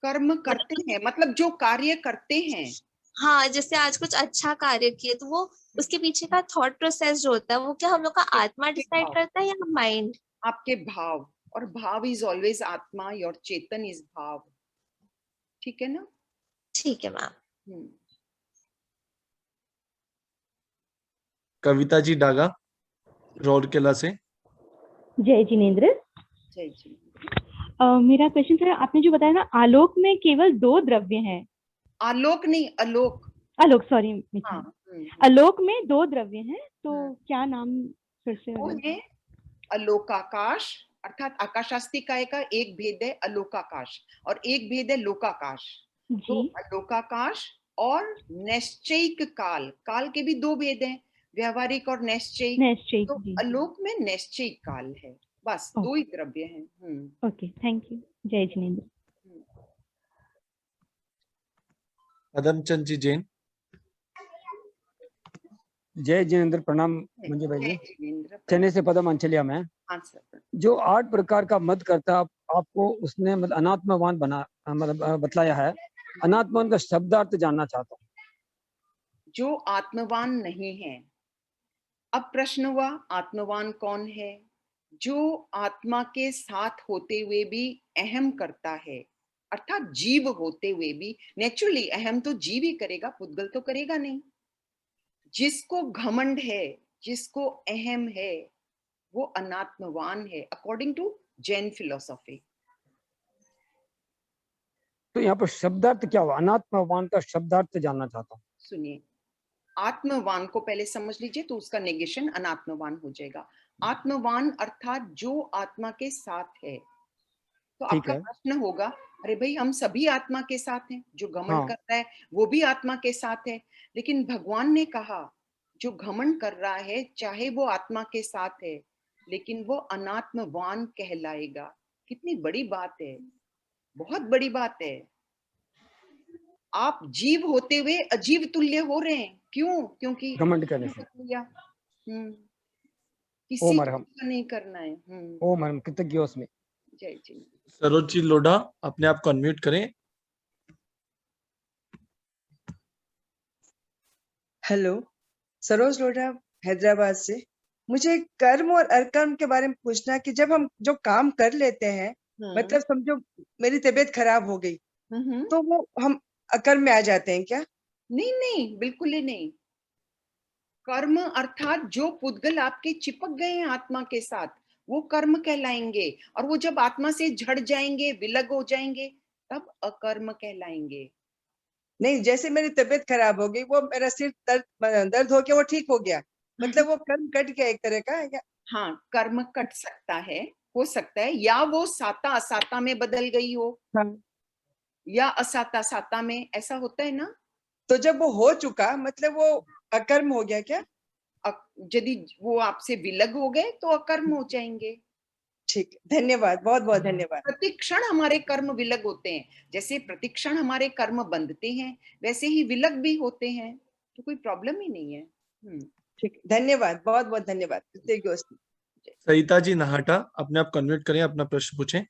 कर्म करते हैं मतलब जो कार्य करते हैं। हाँ, जैसे आज कुछ अच्छा कार्य किए तो वो उसके पीछे का थॉट प्रोसेस जो होता है वो क्या हम लोग का आत्मा डिसाइड करता है या माइंड? आपके भाव, और भाव इज ऑलवेज आत्मा, योर चेतन इज भाव। ठीक है ना? ठीक है मैम। कविता जी डागा रौरकेला से। जय जिनेंद्र। जय जी। मेरा क्वेश्चन था, आपने जो बताया ना आलोक में केवल 2 द्रव्य हैं। आलोक नहीं, अलोक। आलोक, सॉरी। आलोक में 2 द्रव्य हैं, तो क्या नाम फिर से? वो है अलोकाकाश, अर्थात आकाशास्ति काय का एक भेद है अलोकाकाश और एक भेद है लोकाकाश। तो अलोकाकाश और नैश्चैक काल, काल के भी 2 भेद हैं, व्यवहारिक और नैश्चैक। तो अलोक में नैश्चैक काल है, बस 2 ही द्रव्य हैं। Okay, thank you. जय जिनेंद्र। पदमचंद जी जैन। जय जिनेंद्र, प्रणाम मंजू भाई जी। चेन्नई से पदम अंचलिया में। हाँ सर। जो 8 प्रकार का मत करता आपको उसने मतलब अनात्मवान बना मतलब बतलाया है, अनात्मवान का शब्दार्थ जानना चाहता हूँ। जो आत्मवान नहीं है। अब प्रश्न हुआ आत्मवान कौन है? जो आत्मा के साथ होते हुए भी अहम करता है, अर्थात जीव होते हुए भी। नेचुरली अहम तो जीव ही करेगा, पुद्गल तो करेगा नहीं। जिसको घमंड है, जिसको अहम है, वो अनात्मवान है अकॉर्डिंग टू जैन फिलोसॉफी। तो यहाँ पर शब्दार्थ क्या हुआ? अनात्मवान का शब्दार्थ जानना चाहता हूँ। सुनिए, आत्मवान को पहले समझ लीजिए तो उसका नेगेशन अनात्मवान हो जाएगा। आत्मवान अर्थात जो आत्मा के साथ है। तो आपका प्रश्न होगा, अरे भाई हम सभी आत्मा के साथ हैं, जो घमंड कर रहा है वो भी आत्मा के साथ है। लेकिन भगवान ने कहा जो घमंड कर रहा है चाहे वो आत्मा के साथ है, लेकिन वो अनात्मवान कहलाएगा। कितनी बड़ी बात है, बहुत बड़ी बात है। आप जीव होते हुए अजीव तुल्य हो रहे हैं। क्यों? क्योंकि घमंड करने से। किसी का नहीं करना है। ओम हरम कृतज्ञोस्मि। जय जी। सरोज जी लोढ़ा, अपने आप को अनम्यूट करें। हेलो, सरोज लोढ़ा हैदराबाद से। मुझे कर्म और अकर्म के बारे में पूछना कि जब हम जो काम कर लेते हैं, मतलब समझो मेरी तबीयत खराब हो गई, तो वो हम अकर्म में आ जाते हैं क्या? नहीं नहीं, बिल्कुल ही नहीं। कर्म अर्थात जो पुद्गल आपके चिपक गए हैं आत्मा के साथ, वो कर्म कहलाएंगे। और वो जब आत्मा से झड़ जाएंगे, विलग हो जाएंगे, तब अकर्म कहलाएंगे। नहीं, जैसे मेरी तबीयत खराब हो गई, वो मेरा सिर दर्द हो गया, वो ठीक हो गया, मतलब वो कर्म कट गया एक तरह का है क्या? हाँ, कर्म कट सकता है, हो सकता है, या वो साता असाता में बदल गई हो। या असाता साता में, ऐसा होता है ना। तो जब वो हो चुका मतलब वो अकर्म हो गया क्या? यदि वो आपसे विलग हो गए तो अकर्म हो जाएंगे। ठीक, धन्यवाद, बहुत बहुत धन्यवाद। प्रतिक्षण हमारे कर्म विलग होते हैं। जैसे प्रतिक्षण हमारे कर्म बंधते हैं, वैसे ही विलग भी होते हैं, तो कोई प्रॉब्लम ही नहीं है। ठीक, धन्यवाद, बहुत बहुत धन्यवाद। सरिता जी नाहटा, अपने आप कन्वर्ट करें, अपना प्रश्न पूछें।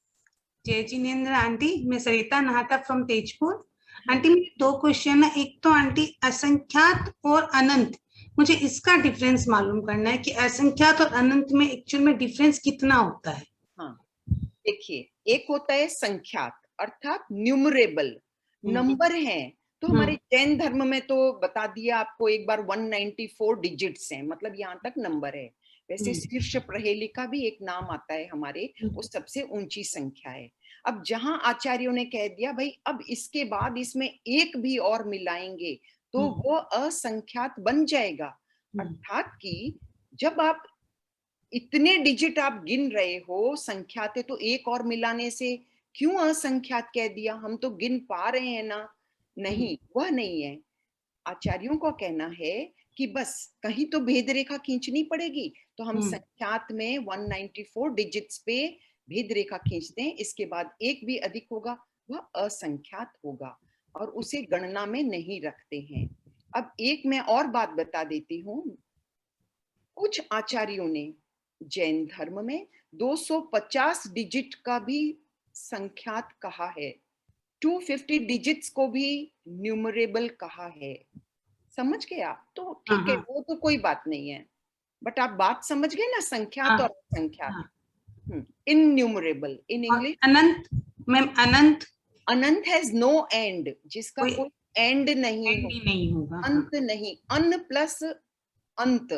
जय जिनेंद्र आंटी, मैं सरिता नाहटा फ्रॉम तेजपुर। आंटी मेरे 2 क्वेश्चन है। एक तो आंटी असंख्यात और अनंत, मुझे इसका डिफरेंस मालूम करना है कि असंख्यात और अनंत में एक्चुअल में डिफरेंस कितना होता है। हाँ, देखिए, एक होता है संख्यात अर्थात न्यूमरेबल, नंबर हैं। तो हमारे जैन धर्म में तो बता दिया आपको एक बार 194 डिजिट्स हैं, मतलब यहाँ तक नंबर है। वैसे शीर्ष प्रहेलिका भी एक नाम आता है हमारे, वो सबसे ऊंची संख्या है। अब जहां आचार्यों ने कह दिया भाई अब इसके बाद इसमें एक भी और मिलाएंगे तो वो असंख्यात बन जाएगा। अर्थात कि जब आप इतने डिजिट आप गिन रहे हो, संख्यात है, तो एक और मिलाने से क्यों असंख्यात कह दिया? हम तो गिन पा रहे हैं ना। नहीं, वह नहीं है। आचार्यों का कहना है कि बस कहीं तो भेद रेखा खींचनी पड़ेगी, तो हम संख्यात में 194 डिजिट्स पे भेद रेखा खींचते हैं। इसके बाद एक भी अधिक होगा वह असंख्यात होगा और उसे गणना में नहीं रखते हैं। अब एक मैं और बात बता देती हूँ। कुछ आचार्यों ने जैन धर्म में 250 डिजिट का भी संख्यात कहा है, 250 डिजिट्स को भी न्यूमरेबल कहा है। समझ गए आप? तो ठीक है, वो तो कोई बात नहीं है, बट आप बात समझ गए ना, संख्यात और असंख्यात। Innumerable in English. अनंत मैम, अनंत अनंत हैज नो एंड, जिसका कोई एंड नहीं होगा, अंत नहीं। अन प्लस अंत,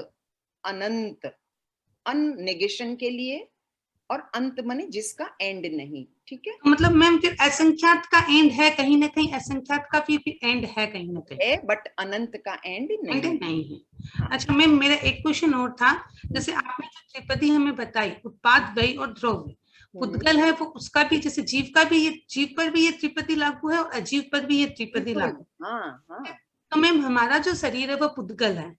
अनंत। अन नेगेशन के लिए और अंत माने जिसका एंड नहीं। ठीक है, मतलब मैम फिर असंख्यात का एंड है कहीं ना कहीं, असंख्यात का फिर एंड है कहीं ना कहीं है, बट अनंत का एंड नहीं है। अच्छा मैम, मेरा एक क्वेश्चन और था। जैसे आपने जो त्रिपदी हमें बताई, उत्पाद, गई और द्रव्य, पुद्गल है वो, उसका भी जैसे जीव का भी, ये जीव पर भी ये त्रिपदी लागू है और अजीव पर भी ये त्रिपदी लागू है। तो मैम हमारा जो शरीर है वो पुद्गल है,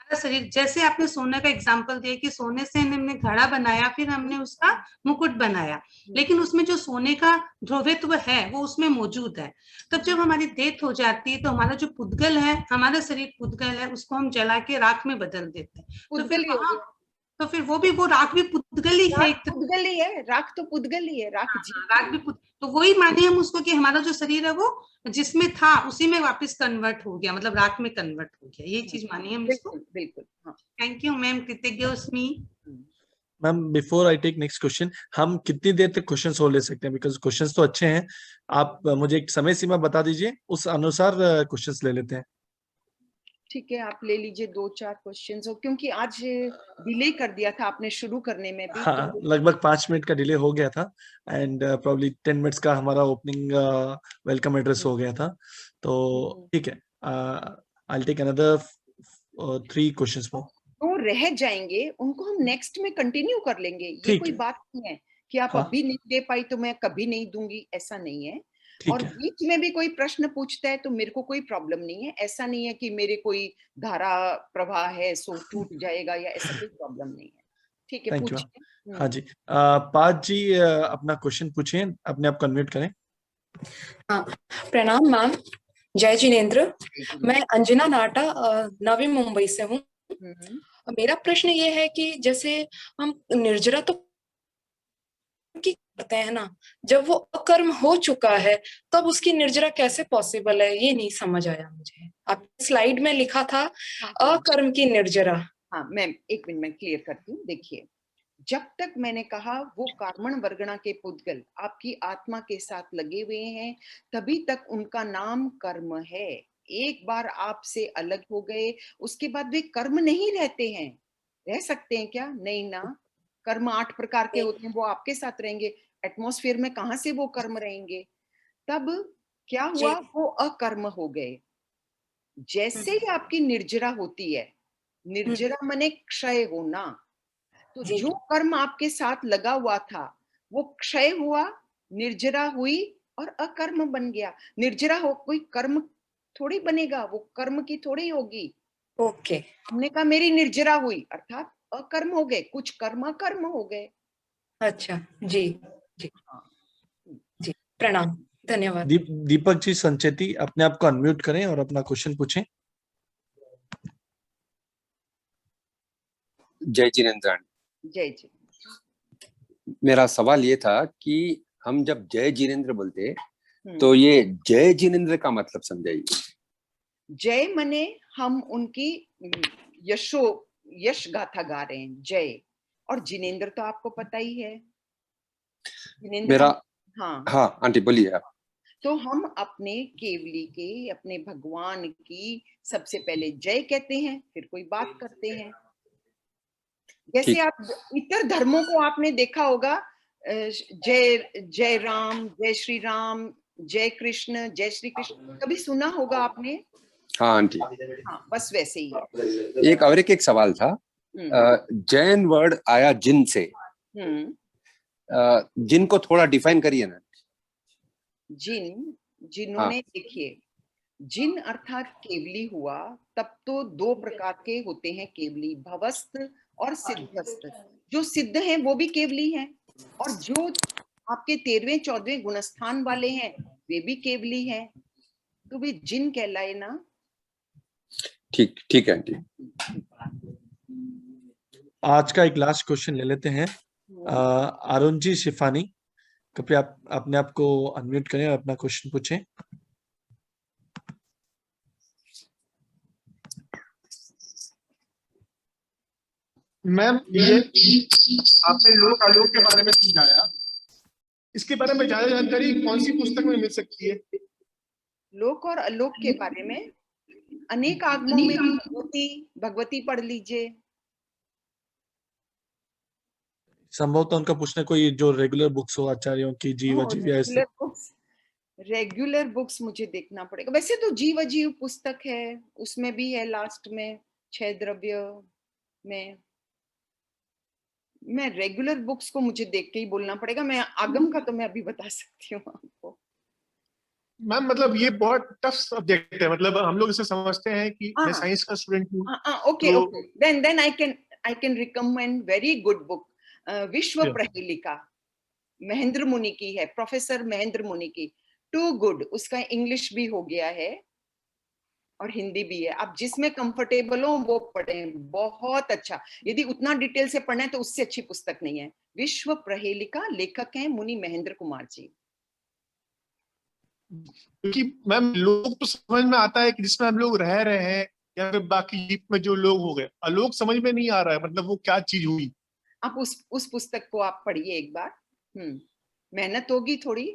हमारा शरीर, जैसे आपने सोने का एग्जांपल दिया कि सोने से हमने घड़ा बनाया, फिर हमने उसका मुकुट बनाया, लेकिन उसमें जो सोने का ध्रुवत्व है वो उसमें मौजूद है। तब जब हमारी डेथ हो जाती है तो हमारा जो पुद्गल है, हमारा शरीर पुद्गल है, उसको हम जला के राख में बदल देते हैं। तो फिर वो राख भी पुद्गल ही है, पुद्गल ही है, राख तो पुद्गल ही है, राख भी तो वही माने हम उसको कि हमारा जो शरीर है वो जिसमें था उसी में वापस कन्वर्ट हो गया, मतलब राख में कन्वर्ट हो गया, ये चीज मानिए हम इसको। बिल्कुल। थैंक यू मैम, कृतज्ञोस्मि। Ma'am before I take next question, हम कितनी देर तक क्वेश्चंस और ले सकते हैं? बिकॉज क्वेश्चंस तो अच्छे हैं, आप मुझे एक समय सीमा बता दीजिए, उस अनुसार क्वेश्चंस ले लेते हैं। ठीक है, आप ले लीजिए 2-4 क्वेश्चंस, क्योंकि आज डिले कर दिया था आपने शुरू करने में भी। हाँ, लगभग 5 मिनट का डिले हो गया था एंड प्रॉब्ली 10 मिनट्स का हमारा ओपनिंग वेलकम एड्रेस हो गया था, तो ठीक है, I will take another 3 questions more. तो रह जाएंगे, उनको हम नेक्स्ट में कंटिन्यू कर लेंगे, ये कोई बात नहीं है कि आप अभी नहीं दे पाई तो मैं कभी नहीं दूंगी, ऐसा नहीं है। और बीच में भी कोई प्रश्न पूछता है तो मेरे को कोई प्रॉब्लम नहीं है, ऐसा नहीं है कि मेरे कोई धारा प्रवाह है सो टूट जाएगा या ऐसा कोई प्रॉब्लम नहीं है। ठीक है, पूछिए। हाँ जी, पाज जी अपना क्वेश्चन पूछिए, अपने आप अनम्यूट करें। हाँ, प्रणाम मैम, जय जिनेंद्र। मैं अंजना नाटा नवी मुंबई से हूँ। मेरा प्रश्न ये है कि जैसे हम निर्जरा तो करते हैं ना, जब वो अकर्म हो चुका है तब उसकी निर्जरा कैसे पॉसिबल है, ये नहीं समझ आया मुझे। आप स्लाइड में लिखा था अकर्म की निर्जरा। हाँ मैम, एक मिनट में क्लियर करती हूँ। देखिए, जब तक मैंने कहा वो कार्मण वर्गणा के पुद्गल आपकी आत्मा के साथ लगे हुए हैं, तभी तक उनका नाम कर्म है। एक बार आपसे अलग हो गए उसके बाद वे कर्म नहीं रहते हैं। रह सकते हैं क्या? नहीं ना। कर्म 8 प्रकार के होते हैं, वो आपके साथ रहेंगे, एटमॉस्फेयर में कहाँ से वो कर्म रहेंगे? तब क्या हुआ, वो अकर्म हो गए। जैसे ही आपकी निर्जरा होती है, निर्जरा माने क्षय होना, तो जो कर्म आपके साथ लगा हुआ था वो क्षय हुआ, निर्जरा हुई और अकर्म बन गया। निर्जरा हो कोई कर्म थोड़ी बनेगा, वो कर्म की थोड़ी होगी। ओके, हमने कहा मेरी निर्जरा हुई अर्थात अकर्म हो गए, कुछ कर्म अकर्म हो गए। अच्छा जी जी जी, प्रणाम, धन्यवाद। दीपक जी संचेती, अपने आप को अनम्यूट करें और अपना क्वेश्चन पूछें। जय जिनेंद्र। जय जी। मेरा सवाल ये था कि हम जब जय जिनेंद्र बोलते तो ये जय जिनेंद्र का मतलब समझाइए। जय मने हम उनकी यश गाथा गा रहे हैं, जय। और जिनेंद्र तो आपको पता ही है, मेरा हाँ आंटी बोलिए आप। तो हम अपने केवली के, अपने भगवान की सबसे पहले जय कहते हैं, फिर कोई बात करते हैं। जैसे आप इतर धर्मों को आपने देखा होगा, जय राम, जय श्री राम, जय कृष्ण, जय श्री कृष्ण, कभी सुना होगा आपने? हाँ आंटी। हाँ, बस वैसे ही है। एक सवाल था, जैन वर्ड आया जिन से, जिन को थोड़ा डिफाइन करिए ना। जिन्होंने देखिए, जिन अर्थात केवली हुआ, तब तो 2 प्रकार के होते हैं केवली, भवस्त और सिद्धस्त। जो सिद्ध हैं वो भी केवली हैं, और जो आपके 13वें 14वें गुणस्थान वाले हैं वे भी केवली हैं, तो वे जिन कहलाए ना। ठीक है आंटी। आज का एक लास्ट क्वेश्चन ले लेते हैं। अरुण जी शिफानी, कृपया आप अपने आप को अनम्यूट करें और अपना क्वेश्चन पूछें। मैम, ये आपने लोक आयोग के बारे में समझाया, इसके बारे में ज्यादा जानकारी कौन सी पुस्तक में मिल सकती है? लोक और अलोक के बारे में अनेक आगमों में भगवती पढ़ लीजिए। संभवतः उनका पूछना कोई जो रेगुलर बुक्स हो आचार्यों की, जीव जीव ऐसे। रेगुलर बुक्स मुझे देखना पड़ेगा। वैसे तो जीव अजीव पुस्तक है, उसमें भी है लास्ट में 6 द्रव्य में। मैं रेगुलर बुक्स को मुझे देख के ही बोलना पड़ेगा। मैं आगम का तो मैं अभी बता सकती हूँ आपको। मैम मतलब ये बहुत टफ सब्जेक्ट है, मतलब हम लोग इसे समझते हैं कि मैं साइंस का स्टूडेंट हूँ। Okay okay, then I can recommend very good book, Vishwa Prahelika, Mahendra मुनि की है, प्रोफेसर महेंद्र मुनि की, टू गुड। उसका इंग्लिश भी हो गया है और हिंदी भी है, आप जिसमें कंफर्टेबल हो वो पढ़ें, बहुत अच्छा। यदि उतना डिटेल से पढ़ना है तो उससे अच्छी पुस्तक नहीं है। विश्व प्रहेलिका, लेखक हैं मुनि महेंद्र कुमार जी। क्योंकि मैम लोग तो समझ में आता है कि जिसमें हम लोग रह रहे हैं या फिर बाकी जीप में जो लोग हो गए, अलोक समझ में नहीं आ रहा है, मतलब वो क्या चीज हुई। आप उस पुस्तक को आप पढ़िए एक बार। मेहनत होगी थोड़ी,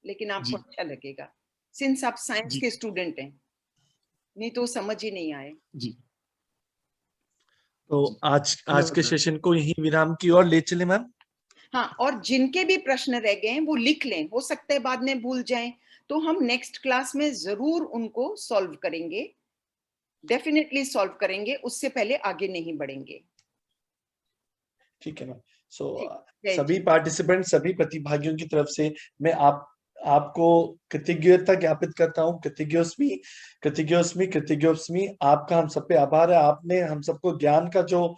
लेकिन आपको अच्छा लगेगा, सिंस आप साइंस के स्टूडेंट हैं, नहीं तो समझ ही नहीं आए। जी, तो आज के सेशन को यही विराम की ओर ले चले मैम। हाँ, और जिनके भी प्रश्न रह गए हैं वो लिख लें, हो सकता है बाद में भूल जाएं, तो हम नेक्स्ट क्लास में जरूर उनको सॉल्व करेंगे, डेफिनेटली सॉल्व करेंगे, उससे पहले आगे नहीं बढ़ेंगे। ठीक है मैम। सभी पार्टिसिपेंट, सभी प्रतिभागियों की तरफ से मैं आपको कृतज्ञता ज्ञापित करता हूँ। कृतज्ञोस्मी कृतज्ञोस्मी कृतज्ञोस्मी। आपका हम सब पे आभार है, आपने हम सबको ज्ञान का जो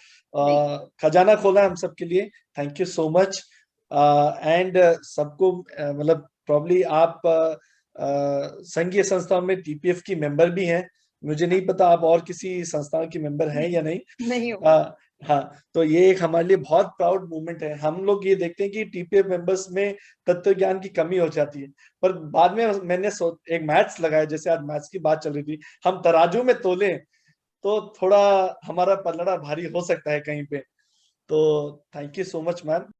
खजाना खोला है हम सबके लिए। Thank you so much. And सबको मतलब प्रॉब्ली आप संघीय संस्थाओं में टीपीएफ की मेंबर भी हैं, मुझे नहीं पता आप और किसी संस्थान की मेंबर हैं या नहीं। हाँ, तो ये एक हमारे लिए बहुत प्राउड मूवमेंट है। हम लोग ये देखते हैं कि टीपीएफ मेंबर्स में तत्व ज्ञान की कमी हो जाती है, पर बाद में मैंने एक मैथ्स लगाया, जैसे आज मैथ्स की बात चल रही थी, हम तराजू में तोले तो थोड़ा हमारा पलड़ा भारी हो सकता है कहीं पे। तो thank you so much ma'am.